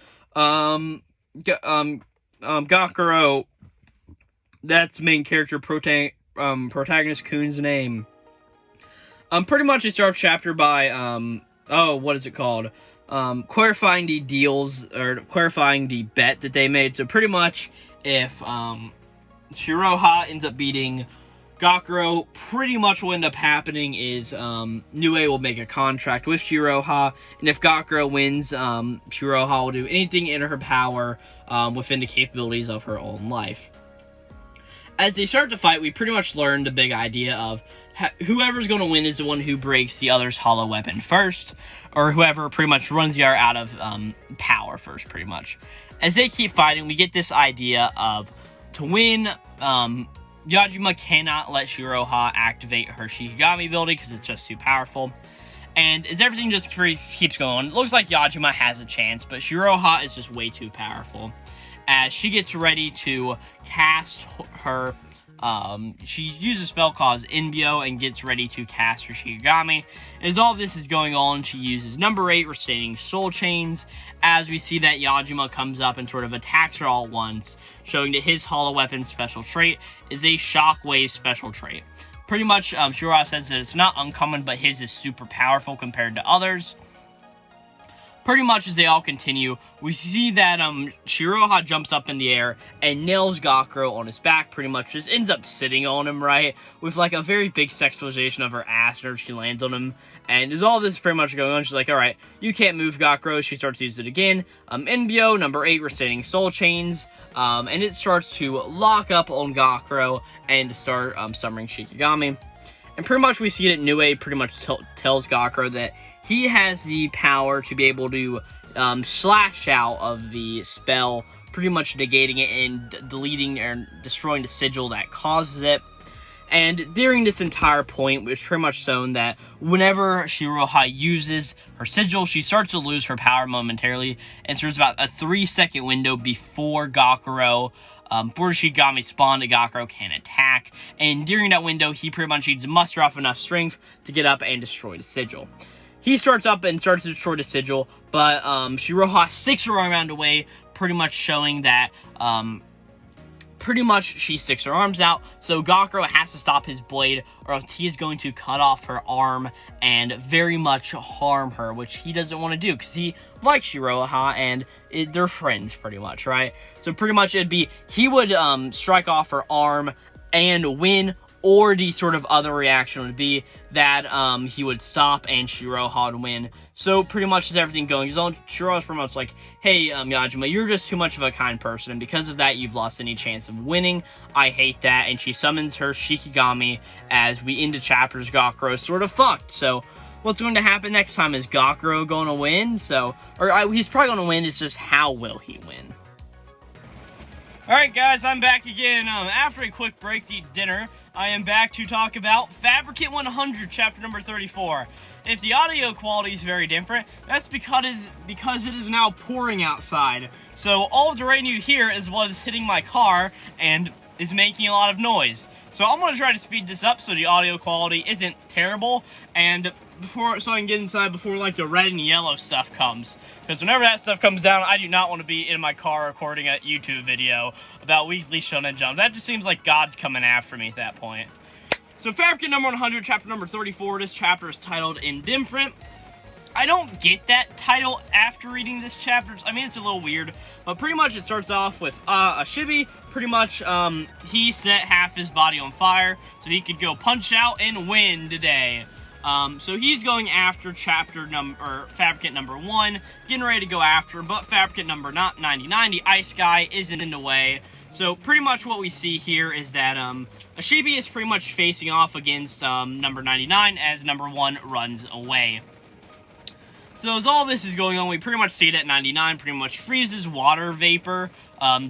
Gakuro. That's main character protagonist Kun's name. Pretty much they start off chapter by, what is it called? Clarifying the deals, or clarifying the bet that they made. So pretty much, if, Shiroha ends up beating Gakuro, pretty much what will end up happening is, Nue will make a contract with Shiroha, and if Gakuro wins, Shiroha will do anything in her power, within the capabilities of her own life. As they start to fight, we pretty much learn the big idea of whoever's going to win is the one who breaks the other's hollow weapon first, or whoever pretty much runs the other out of power first, pretty much. As they keep fighting, we get this idea of, to win, Yajima cannot let Shiroha activate her Shikigami ability because it's just too powerful. And as everything just keeps going, it looks like Yajima has a chance, but Shiroha is just way too powerful. As she gets ready to cast her, she uses a spell called Inbyo and gets ready to cast her Shikigami. As all this is going on, she uses number 8, Retaining Soul Chains, as we see that Yajima comes up and sort of attacks her all at once, showing that his Hollow Weapon special trait is a Shockwave special trait. Pretty much, Shiroha says that it's not uncommon, but his is super powerful compared to others. Pretty much as they all continue, we see that Shiroha jumps up in the air and nails Gakuro on his back, pretty much just ends up sitting on him, right? With like a very big sexualization of her ass whenever she lands on him. And as all this pretty much going on, she's like, alright, you can't move Gakuro. She starts to use it again. Inbyo, number 8, Retaining Soul Chains. And it starts to lock up on Gakuro and start summoning Shikigami. And pretty much we see that Nue pretty much tells Gakuro that he has the power to be able to slash out of the spell, pretty much negating it and deleting or destroying the sigil that causes it. And during this entire point, it's pretty much shown that whenever Shiroha uses her sigil, she starts to lose her power momentarily. And so there's about a 3-second window before Gakuro, before Shikigami spawn, Gakuro can attack. And during that window, he pretty much needs to muster off enough strength to get up and destroy the sigil. He starts up and starts to destroy the sigil, but Shiroha sticks her around away, pretty much showing that pretty much she sticks her arms out, so Gakuro has to stop his blade, or else he is going to cut off her arm and very much harm her, which he doesn't want to do, because he likes Shiroha, and they're friends, pretty much, right? So pretty much it'd be, he would strike off her arm and win, or the sort of other reaction would be that he would stop and Shiroha would win. So pretty much as everything going on, Shiroha's pretty much like, hey, Yajima, you're just too much of a kind person, and because of that, you've lost any chance of winning. I hate that. And she summons her Shikigami as we end the chapters. Gakuro's sort of fucked. So what's going to happen next time? Is Gakuro going to win? He's probably going to win. It's just how will he win? Alright guys, I'm back again. After a quick break to eat dinner, I am back to talk about Fabricant 100, chapter number 34. If the audio quality is very different, that's because it is now pouring outside. So all the rain you hear is what is hitting my car and is making a lot of noise. So I'm going to try to speed this up so the audio quality isn't terrible, and so I can get inside before like the red and yellow stuff comes. Because whenever that stuff comes down, I do not want to be in my car recording a YouTube video about Weekly Shonen Jump. That just seems like God's coming after me at that point. So Fabricant number 100, chapter number 34. This chapter is titled Indifferent. I don't get that title after reading this chapter. I mean, it's a little weird, but pretty much it starts off with Ashibi. Pretty much, he set half his body on fire so he could go punch out and win today. So he's going after Fabricant number 1, getting ready to go after him, but Fabricant number 99, the ice guy, isn't in the way. So pretty much what we see here is that Ashibi is pretty much facing off against number 99 as number 1 runs away. So as all this is going on, we pretty much see that 99 pretty much freezes water vapor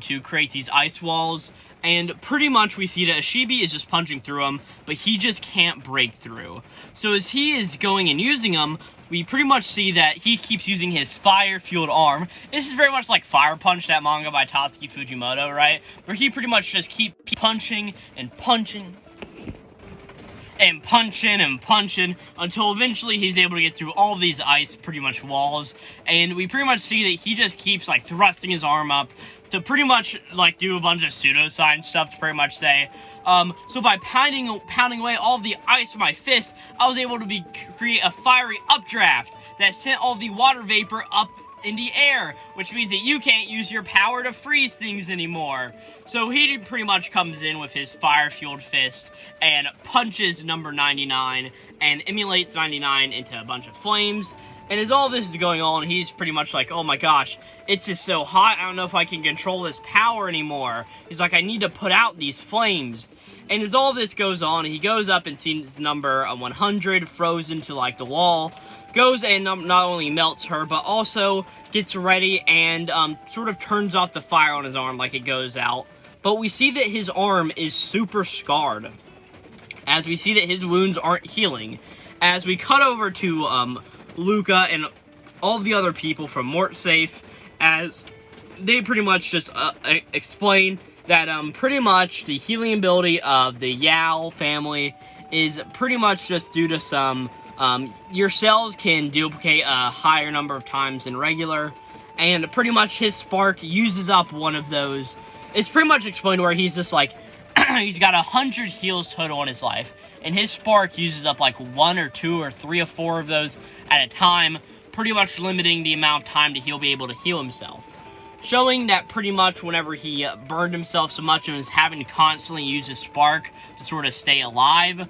to create these ice walls. And pretty much we see that Ashibi is just punching through them, but he just can't break through. So as he is going and using them, we pretty much see that he keeps using his fire-fueled arm. This is very much like Fire Punch, that manga by Tatsuki Fujimoto, right? Where he pretty much just keeps punching and punching and punching and punching until eventually he's able to get through all these ice pretty much walls. And we pretty much see that he just keeps like thrusting his arm up to pretty much like do a bunch of pseudoscience stuff to pretty much say, so by pounding away all the ice with my fist, I was able to create a fiery updraft that sent all the water vapor up in the air, which means that you can't use your power to freeze things anymore. So he pretty much comes in with his fire-fueled fist and punches number 99 and emulates 99 into a bunch of flames. And as all this is going on, he's pretty much like, oh my gosh, it's just so hot, I don't know if I can control this power anymore. He's like, I need to put out these flames. And as all this goes on, he goes up and sees number 100 frozen to like the wall. Goes and not only melts her, but also gets ready and sort of turns off the fire on his arm like it goes out. But we see that his arm is super scarred, as we see that his wounds aren't healing. As we cut over to Luca and all the other people from Mortsafe, as they pretty much just explain that pretty much the healing ability of the Yao family is pretty much just due to some your cells can duplicate a higher number of times than regular, and pretty much his spark uses up one of those. It's pretty much explained where he's just like, he's got 100 heals total in his life, and his spark uses up like 1 or 2 or 3 or 4 of those at a time, pretty much limiting the amount of time that he'll be able to heal himself. Showing that pretty much whenever he burned himself so much and was having to constantly use his spark to sort of stay alive,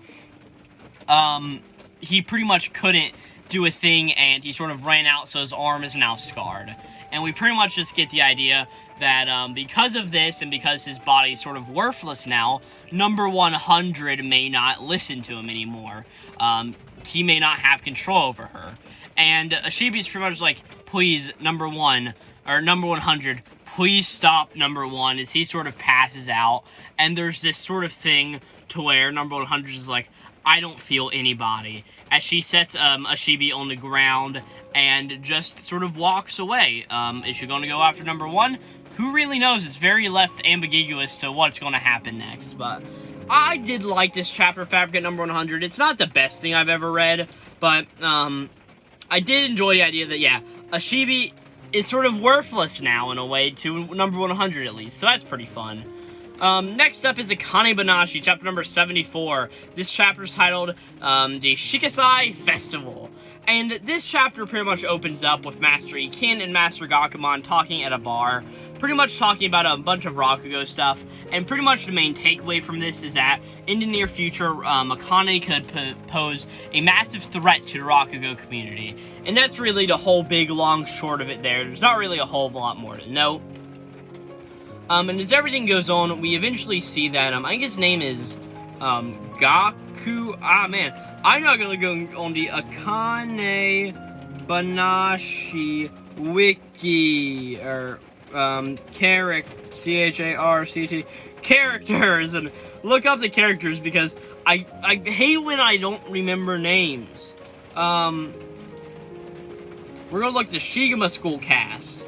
he pretty much couldn't do a thing, and he sort of ran out, so his arm is now scarred. And we pretty much just get the idea that because of this, and because his body is sort of worthless now, number 100 may not listen to him anymore. He may not have control over her. And Ashibi's pretty much like, please, number 100, please stop number 1, as he sort of passes out. And there's this sort of thing to where number 100 is like, I don't feel anybody, as she sets Ashibi on the ground and just sort of walks away. Is she going to go after number 1? Who really knows? It's very left ambiguous to what's going to happen next, but I did like this chapter, Fabricant number 100. It's not the best thing I've ever read, but I did enjoy the idea that, yeah, Ashibi is sort of worthless now in a way, to number 100 at least, so that's pretty fun. Next up is Akane-banashi, chapter number 74. This chapter is titled, the Shikisai Festival. And this chapter pretty much opens up with Master Ikin and Master Gakumon talking at a bar. pretty much talking about a bunch of Rakugo stuff, and pretty much the main takeaway from this is that in the near future, Akane could pose a massive threat to the Rakugo community, and that's really the whole big long short of it there. There's not really a whole lot more to note. And as everything goes on, we eventually see that, I think his name is, Gaku, man, I'm not gonna go on the Akane-banashi wiki, or, C-H-A-R-C-T, characters, and look up the characters, because I hate when I don't remember names. We're gonna look at the Shigema School cast,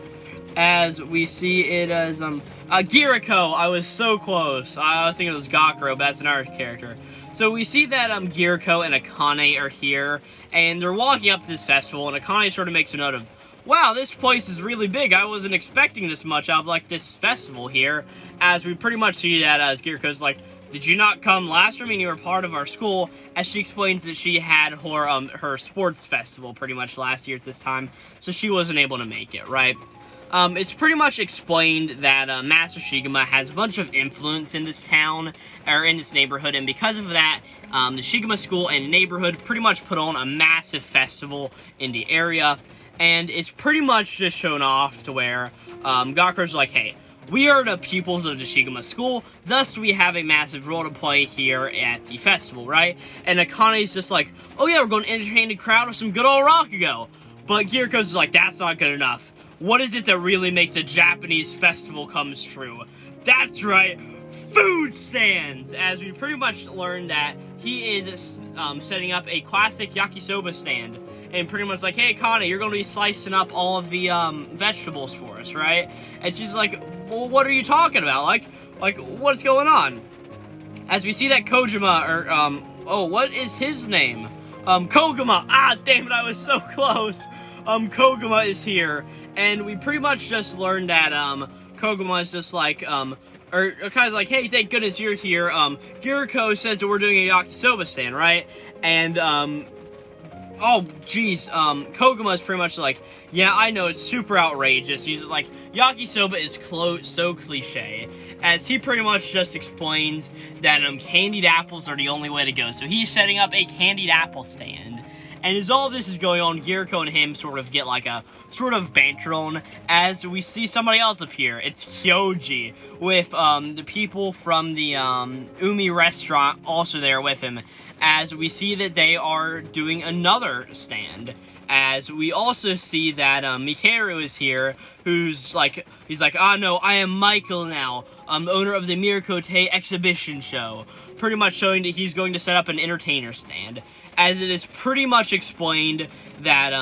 as we see it as, Giriko. I was so close. I was thinking it was Gakuro, but that's another character. So we see that, Giriko and Akane are here, and they're walking up to this festival, and Akane sort of makes a note of, wow, this place is really big. I wasn't expecting this much out of, like, this festival here, as we pretty much see that as Giriko's like, did you not come last year? I mean, you were part of our school, as she explains that she had her sports festival pretty much last year at this time, so she wasn't able to make it, right? It's pretty much explained that Master Shigema has a bunch of influence in this town, or in this neighborhood, and because of that, the Shigema School and neighborhood pretty much put on a massive festival in the area, and it's pretty much just shown off to where Gakuro's like, hey, we are the pupils of the Shigema School, thus we have a massive role to play here at the festival, right? And Akane's just like, oh yeah, we're going to entertain the crowd with some good old Rakugo. But Giriko's just like, that's not good enough. What is it that really makes a Japanese festival comes true? That's right, food stands! As we pretty much learned that he is setting up a classic yakisoba stand. And pretty much like, hey, Akane, you're going to be slicing up all of the vegetables for us, right? And she's like, well, what are you talking about? Like, what's going on? As we see that Kojima, or, oh, what is his name? Koguma! Ah, damn it, I was so close! Koguma is here, and we pretty much just learned that, Koguma is just like, or kind of like, hey, thank goodness you're here, Giriko says that we're doing a yakisoba stand, right? And, oh, geez, Koguma is pretty much like, yeah, I know, it's super outrageous. He's like, yakisoba is so cliche, as he pretty much just explains that, candied apples are the only way to go. So he's setting up a candied apple stand. And as all this is going on, Giriko and him sort of get like a sort of banter on as we see somebody else appear. It's Hyoji with the people from the Umi restaurant also there with him, as we see that they are doing another stand. As we also see that Mikaru is here, who's like, he's like, ah no, I am Michael now, owner of the Mirakote exhibition show. Pretty much showing that he's going to set up an entertainer stand. As it is pretty much explained that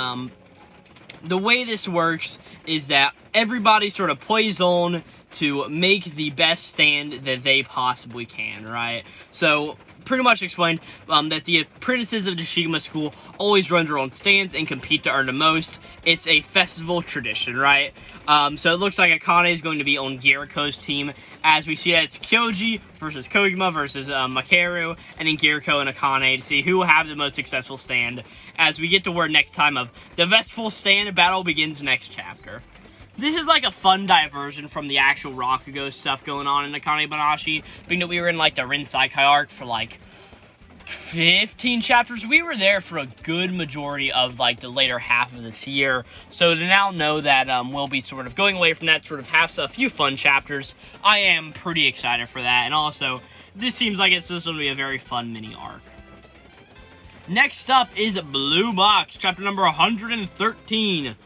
the way this works is that everybody sort of plays on to make the best stand that they possibly can, right? So, pretty much explained that the apprentices of the Shigema School always run their own stands and compete to earn the most. It's a festival tradition, right? So it looks like Akane is going to be on Giriko's team, as we see that it's Kyoji versus Koguma versus Makaru, and then Giriko and Akane to see who will have the most successful stand, as we get to word next time of the festival stand battle begins next chapter. This is like a fun diversion from the actual Rakugo stuff going on in Akane-banashi, being that we were in like the Rinsaikai arc for like 15 chapters. We were there for a good majority of like the later half of this year, so to now know that we'll be sort of going away from that, sort of have a few fun chapters, I am pretty excited for that. And also, this seems like it's just going to be a very fun mini arc. Next up is Blue Box, chapter number 113.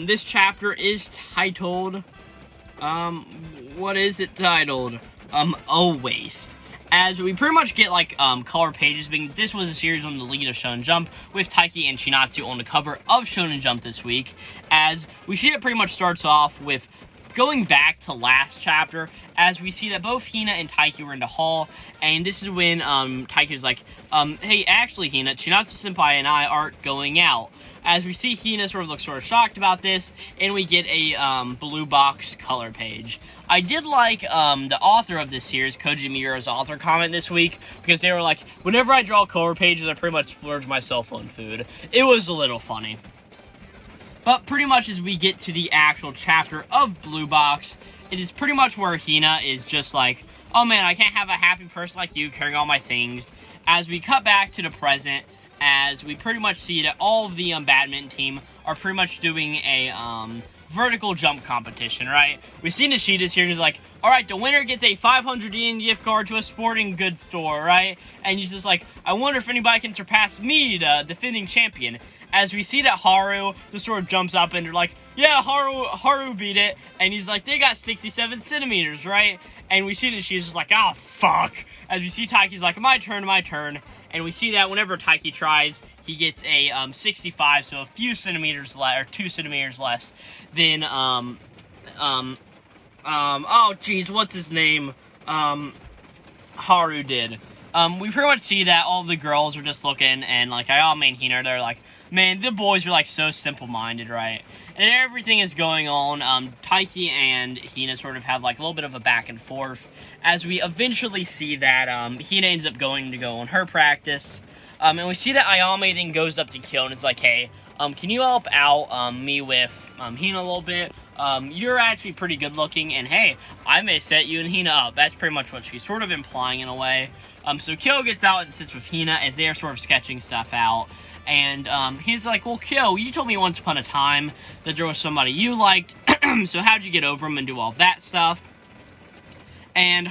This chapter is titled, what is it titled? O-Waste. As we pretty much get, like, color pages, being this was a series on the lead of Shonen Jump, with Taiki and Shinatsu on the cover of Shonen Jump this week, as we see it pretty much starts off with going back to last chapter, as we see that both Hina and Taiki were in the hall, and this is when, Taiki's like, hey, actually, Hina, Shinatsu-senpai and I aren't going out. As we see Hina sort of shocked about this, and we get a blue box color page. I did like the author of this series, Koji Miura's author comment this week, because they were like, whenever I draw color pages, I pretty much splurge myself on food. It was a little funny. But pretty much as we get to the actual chapter of Blue Box, it is pretty much where Hina is just like, oh man, I can't have a happy person like you carrying all my things. As we cut back to the present, as we pretty much see that all of the badminton team are pretty much doing a vertical jump competition, right? We see Nishida's here and he's like, alright, the winner gets a 500 yen gift card to a sporting goods store, right? And he's just like, I wonder if anybody can surpass me, the defending champion. As we see that Haru just sort of jumps up and they're like, yeah, Haru beat it. And he's like, they got 67 centimeters, right? And we see that she's just like, oh, fuck. As we see Taiki's like, my turn. And we see that whenever Taiki tries, he gets a 65, so a few centimeters less, or 2 centimeters less than, oh, jeez, what's his name? Haru did. We pretty much see that all the girls are just looking, and, like, Ayame and Hina, they're like, man, the boys are, like, so simple-minded, right? And everything is going on. Taiki and Hina sort of have, like, a little bit of a back and forth, as we eventually see that, Hina ends up going to go on her practice, and we see that Ayame then goes up to Kyo and is like, hey, can you help out, me with, Hina a little bit? You're actually pretty good looking, and hey, I may set you and Hina up. That's pretty much what she's sort of implying in a way. So Kyo gets out and sits with Hina as they're sort of sketching stuff out. And, he's like, well, Kyo, you told me once upon a time that there was somebody you liked, so how'd you get over him and do all that stuff? And,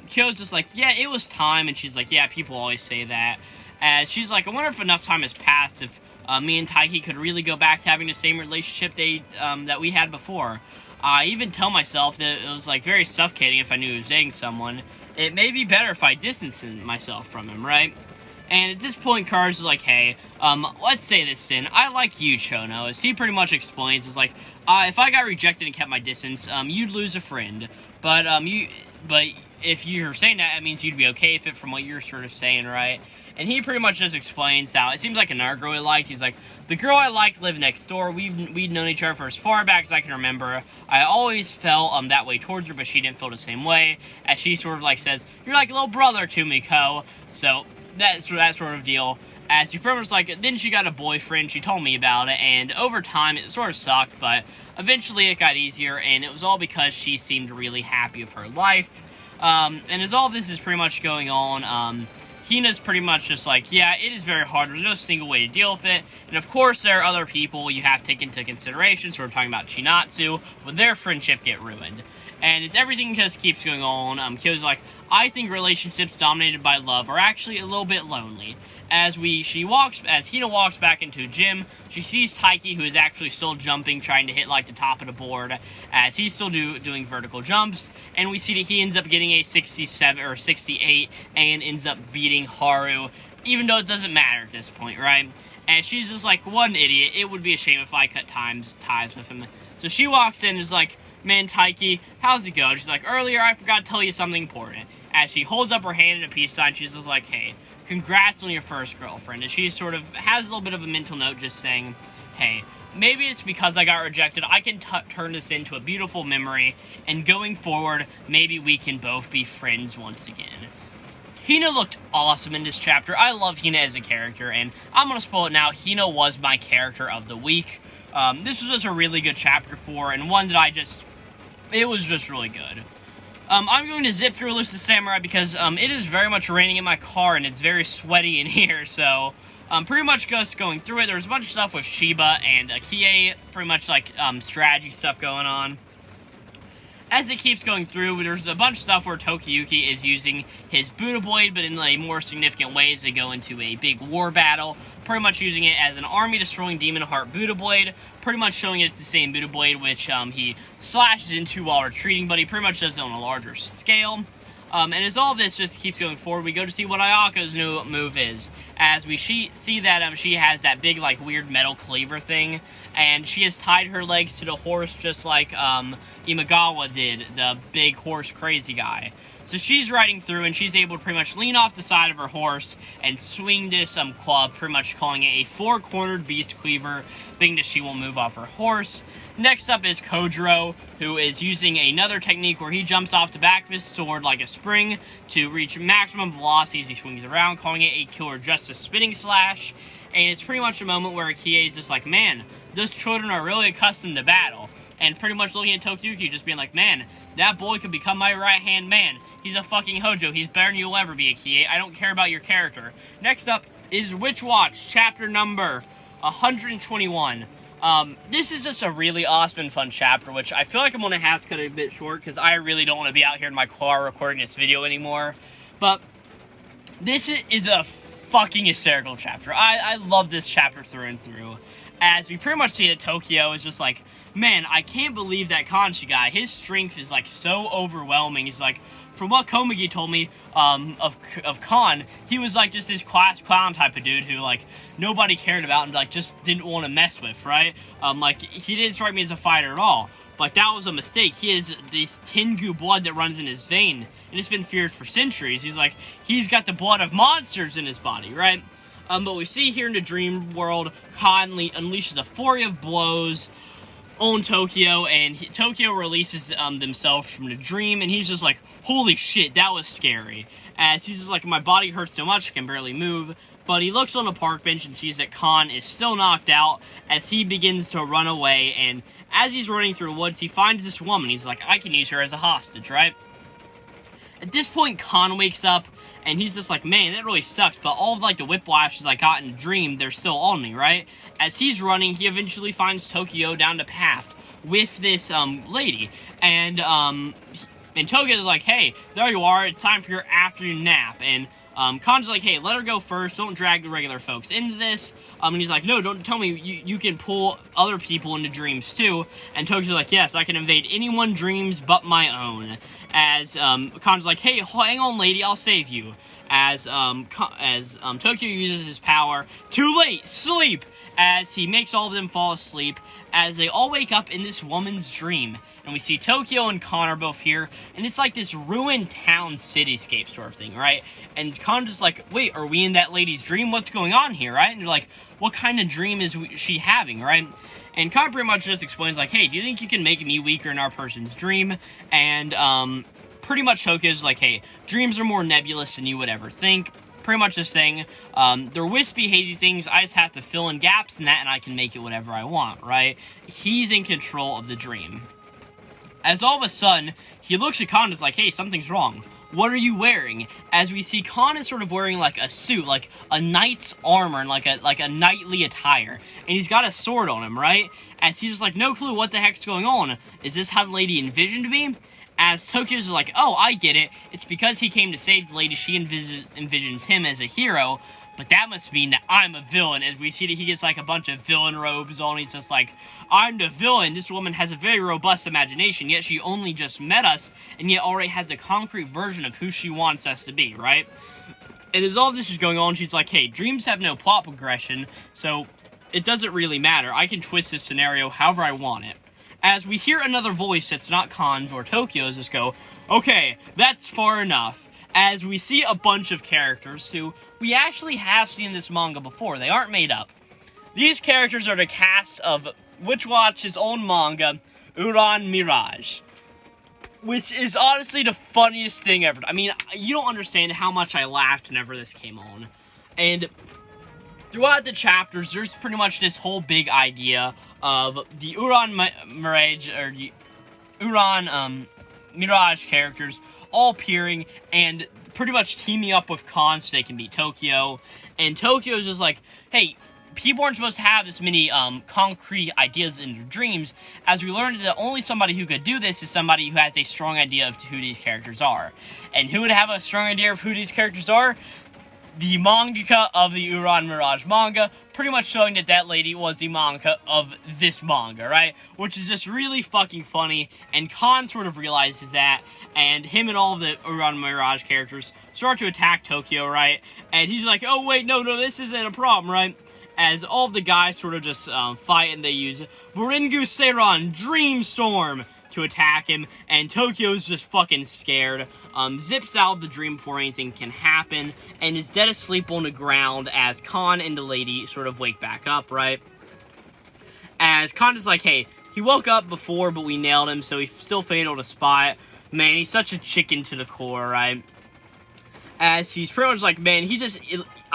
Kyo's just like, yeah, it was time, and she's like, yeah, people always say that. As she's like, I wonder if enough time has passed, if, me and Taiki could really go back to having the same relationship that we had before. I even tell myself that it was, like, very suffocating if I knew he was dating someone. It may be better if I distanced myself from him, right? And at this point, Cars is like, hey, let's say this then. I like you, Chono. As he pretty much explains, is like, if I got rejected and kept my distance, you'd lose a friend. But if you're saying that, it means you'd be okay with it from what you're sort of saying, right? And he pretty much just explains how it seems like another girl he liked. He's like, the girl I liked lived next door. We'd known each other for as far back as I can remember. I always felt that way towards her, but she didn't feel the same way. As she sort of like says, you're like a little brother to me, Ko. So that's that sort of deal. As she pretty much like, then she got a boyfriend. She told me about it, and over time it sort of sucked, but eventually it got easier, and it was all because she seemed really happy with her life. And as all this is pretty much going on, Hina's pretty much just like, yeah, it is very hard. There's no single way to deal with it. And of course, there are other people you have to take into consideration. So we're talking about Chinatsu. Would their friendship get ruined? And as everything just keeps going on, Kyo's like, I think relationships dominated by love are actually a little bit lonely. As Hina walks back into a gym, she sees Taiki, who is actually still jumping, trying to hit, like, the top of the board, as he's still doing vertical jumps, and we see that he ends up getting a 67, or 68, and ends up beating Haru, even though it doesn't matter at this point, right? And she's just like, what an idiot, it would be a shame if I cut ties with him. So she walks in and is like, man, Taiki, how's it go? She's like, earlier I forgot to tell you something important. As she holds up her hand in a peace sign, she's just like, hey, congrats on your first girlfriend. And she sort of has a little bit of a mental note just saying, hey, maybe it's because I got rejected. I can turn this into a beautiful memory, and going forward, maybe we can both be friends once again. Hina looked awesome in this chapter. I love Hina as a character, and I'm going to spoil it now. Hina was my character of the week. This was just a really good chapter 4, and one that it was just really good. I'm going to zip through Elusive Samurai because it is very much raining in my car and it's very sweaty in here, so pretty much just going through it. There's a bunch of stuff with Shiba and Akie, pretty much like strategy stuff going on. As it keeps going through, there's a bunch of stuff where Tokiyuki is using his Buddha Blade, but in a more significant ways to go into a big war battle, pretty much using it as an army-destroying Demon Heart Buddha Blade, pretty much showing it's the same Buddha Blade, which he slashes into while retreating, but he pretty much does it on a larger scale. And as all this just keeps going forward, we go to see what Ayako's new move is. As we see that she has that big, like, weird metal cleaver thing, and she has tied her legs to the horse just like Imagawa did, the big horse crazy guy. So she's riding through, and she's able to pretty much lean off the side of her horse and swing this club, pretty much calling it a four-cornered beast cleaver, being that she won't move off her horse. Next up is Kojiro, who is using another technique where he jumps off the back of his sword like a spring to reach maximum velocity as he swings around, calling it a Killer Justice spinning slash. And it's pretty much a moment where Akie is just like, man, those children are really accustomed to battle. and pretty much looking at Tokiyuki just being like, man, that boy could become my right-hand man. He's a fucking Hojo. He's better than you'll ever be, Akie. I don't care about your character. Next up is Witch Watch, chapter number 121. This is just a really awesome and fun chapter, which I feel like I'm going to have to cut it a bit short, because I really don't want to be out here in my car recording this video anymore. But this is a fucking hysterical chapter. I love this chapter through and through, as we pretty much see that Tokyo is just like, man, I can't believe that Kanji guy, his strength is like so overwhelming. He's like, from what Komagi told me of Khan, he was like just this class clown type of dude who like nobody cared about and like just didn't want to mess with, right? Like he didn't strike me as a fighter at all. But that was a mistake. He has this Tengu blood that runs in his vein, and it's been feared for centuries. He's like, he's got the blood of monsters in his body, right? But we see here in the dream world, Khan unleashes a flurry of blows on Tokyo, and Tokyo releases themselves from the dream, and he's just like, holy shit, that was scary. As he's just like, my body hurts so much, I can barely move. But he looks on the park bench and sees that Khan is still knocked out as he begins to run away, and as he's running through the woods, he finds this woman. He's like, I can use her as a hostage, right? At this point, Khan wakes up, and he's just like, man, that really sucks, but all of, like, the whiplashes I got in the dream, they're still on me, right? As he's running, he eventually finds Tokyo down the path with this, lady, and Tokyo's like, hey, there you are, it's time for your afternoon nap, and Khan's like, hey, let her go first, don't drag the regular folks into this, and he's like, no, don't tell me you can pull other people into dreams too, and Tokyo's like, yes, I can invade anyone's dreams but my own, as, Khan's like, hey, hang on, lady, I'll save you, as Tokyo uses his power, too late, sleep, as he makes all of them fall asleep, as they all wake up in this woman's dream. And we see Tokyo and Khan are both here, and it's like this ruined town cityscape sort of thing, right? And Khan's just like, wait, are we in that lady's dream? What's going on here, right? And they're like, what kind of dream is she having, right? And Khan pretty much just explains, like, hey, do you think you can make me weaker in our person's dream? And, pretty much Tokyo's like, hey, dreams are more nebulous than you would ever think. Pretty much just saying, they're wispy, hazy things, I just have to fill in gaps in that, and I can make it whatever I want, right? He's in control of the dream. As all of a sudden, he looks at Khan and is like, hey, something's wrong. What are you wearing? As we see Khan is sort of wearing like a suit, like a knight's armor and like a knightly attire. And he's got a sword on him, right? As he's just like, no clue what the heck's going on. Is this how the lady envisioned me? As Tokyo's like, oh, I get it. It's because he came to save the lady, she envisions him as a hero. But that must mean that I'm a villain, as we see that he gets like a bunch of villain robes on. He's just like, I'm the villain. This woman has a very robust imagination, yet she only just met us, and yet already has a concrete version of who she wants us to be, right? And as all this is going on, she's like, hey, dreams have no plot progression, so it doesn't really matter. I can twist this scenario however I want it. As we hear another voice that's not Khan's or Tokyo's just go, okay, that's far enough. As we see a bunch of characters who we actually have seen in this manga before. They aren't made up. These characters are the cast of Witch Watch's own manga, Uran Mirage. Which is honestly the funniest thing ever. I mean, you don't understand how much I laughed whenever this came on. And throughout the chapters, there's pretty much this whole big idea of the Uran Mirage, or the Uran Mirage characters all appearing and pretty much teaming up with Khan so they can beat Tokyo. And Tokyo's just like, hey, people aren't supposed to have this many concrete ideas in their dreams, as we learned that only somebody who could do this is somebody who has a strong idea of who these characters are. And who would have a strong idea of who these characters are? The mangaka of the Uran Mirage manga, pretty much showing that that lady was the mangaka of this manga, right? Which is just really fucking funny, and Khan sort of realizes that, and him and all of the Uran Mirage characters start to attack Tokyo, right? And he's like, oh wait, no, this isn't a problem, right? As all of the guys sort of just fight, and they use Boringu Seiron Dreamstorm to attack him, and Tokyo's just fucking scared, zips out of the dream before anything can happen, and is dead asleep on the ground as Khan and the lady sort of wake back up, right? As Khan is like, hey, he woke up before, but we nailed him, so he's still fatal to spot. Man, he's such a chicken to the core, right? As he's pretty much like, man,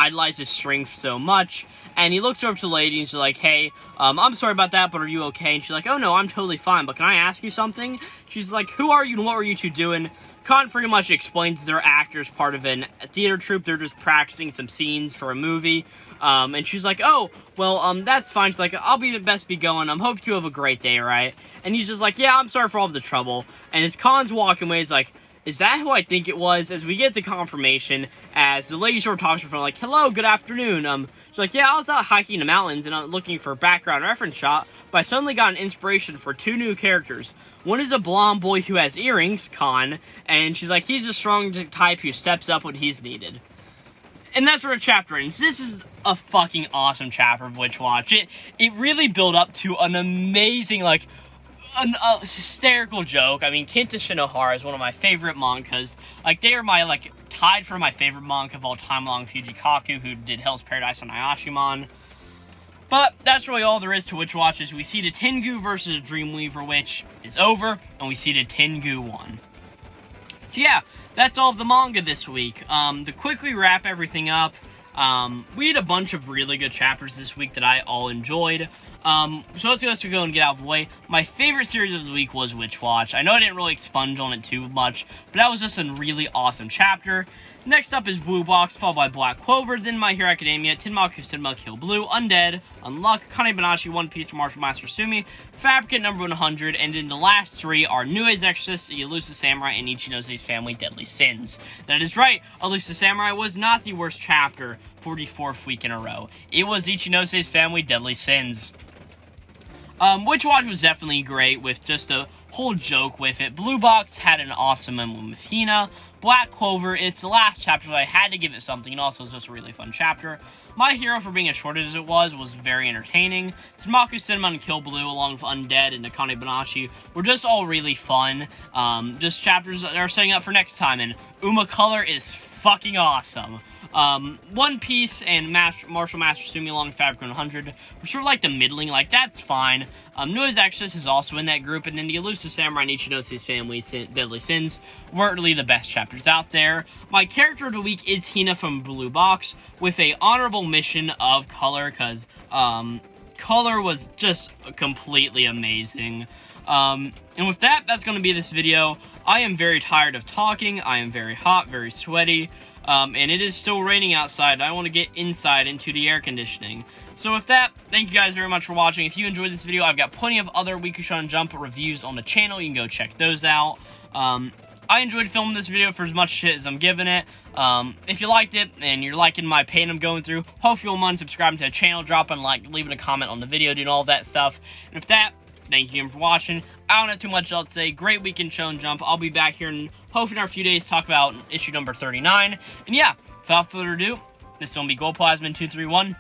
idolize his strength so much. And he looks over to the lady and he's like, hey, I'm sorry about that, but are you okay? And she's like, oh no, I'm totally fine, but can I ask you something? She's like, who are you and what were you two doing? Con pretty much explains they're actors, part of a theater troupe. They're just practicing some scenes for a movie. And she's like, oh, well, that's fine. She's like, I'll best be going. Hope you have a great day, right? And he's just like, yeah, I'm sorry for all the trouble. And as Con's walking away, he's like, is that who I think it was? As we get the confirmation, as the lady sort of talks to her phone, like, hello, good afternoon. She's like, yeah, I was out hiking in the mountains and I'm looking for a background reference shot, but I suddenly got an inspiration for 2 new characters. One is a blonde boy who has earrings, Con, and she's like, he's a strong type who steps up when he's needed. And that's where the chapter ends. This is a fucking awesome chapter of Witch Watch. It really built up to an amazing, like, an hysterical joke. I mean, Kenta Shinohara is one of my favorite mangas. Like, they are my, like, tied for my favorite manga of all time, along with Fujikaku, who did Hell's Paradise and Ayashimon. But that's really all there is to Witch Watch. Is we see the Tengu versus the Dreamweaver Witch is over, and we see the Tengu won. So yeah, that's all of the manga this week. To quickly wrap everything up, we had a bunch of really good chapters this week that I all enjoyed. So let's go and get out of the way. My favorite series of the week was Witch Watch. I know I didn't really expunge on it too much, but that was just a really awesome chapter. Next up is Blue Box, followed by Black Clover, then My Hero Academia, Tenmaku Cinema, Kill Blue, Undead, Unluck, Akane-banashi, One Piece, Marshal Master Asumi, Fabricant number 100, and then the last 3 are Exorcist, the Elusive Samurai, and Ichinose Family, Deadly Sins. That is right, Elusive Samurai was not the worst chapter for the 4th week in a row. It was Ichinose Family, Deadly Sins. Witch Watch was definitely great with just a whole joke with it. Blue Box had an awesome moment with Hina. Black Clover, it's the last chapter, so I had to give it something, and also it was just a really fun chapter. My Hero, for being as short as it was very entertaining. Tenmaku Cinema and Kill Blue, along with Undead and Akane-banashi, were just all really fun. Just chapters that are setting up for next time, and Uma Color is fucking awesome. One Piece and Marshal Master Asumi along with Fabricant 100 were sort of like the middling, like, that's fine. Exorcist is also in that group, and then the Elusive Samurai and Ichinose Family, Deadly Sins, weren't really the best chapters out there. My character of the week is Hina from Blue Box, with a honorable mention of Color, because, Color was just completely amazing. And with that, that's going to be this video. I am very tired of talking, I am very hot, very sweaty, and it is still raining outside. I want to get inside into the air conditioning. So with that, thank you guys very much for watching. If you enjoyed this video, I've got plenty of other Weekly Shonen Jump reviews on the channel. You can go check those out. I enjoyed filming this video for as much shit as I'm giving it. If you liked it and you're liking my pain I'm going through, hope you'll mind subscribing to the channel, dropping a like, leaving a comment on the video, doing all that stuff. And with that, thank you again for watching. I don't have too much else to say. Great week in Shonen Jump. I'll be back here in hopefully in a few days to talk about issue number 39. And yeah, without further ado, this is going to be Glowplasma 231.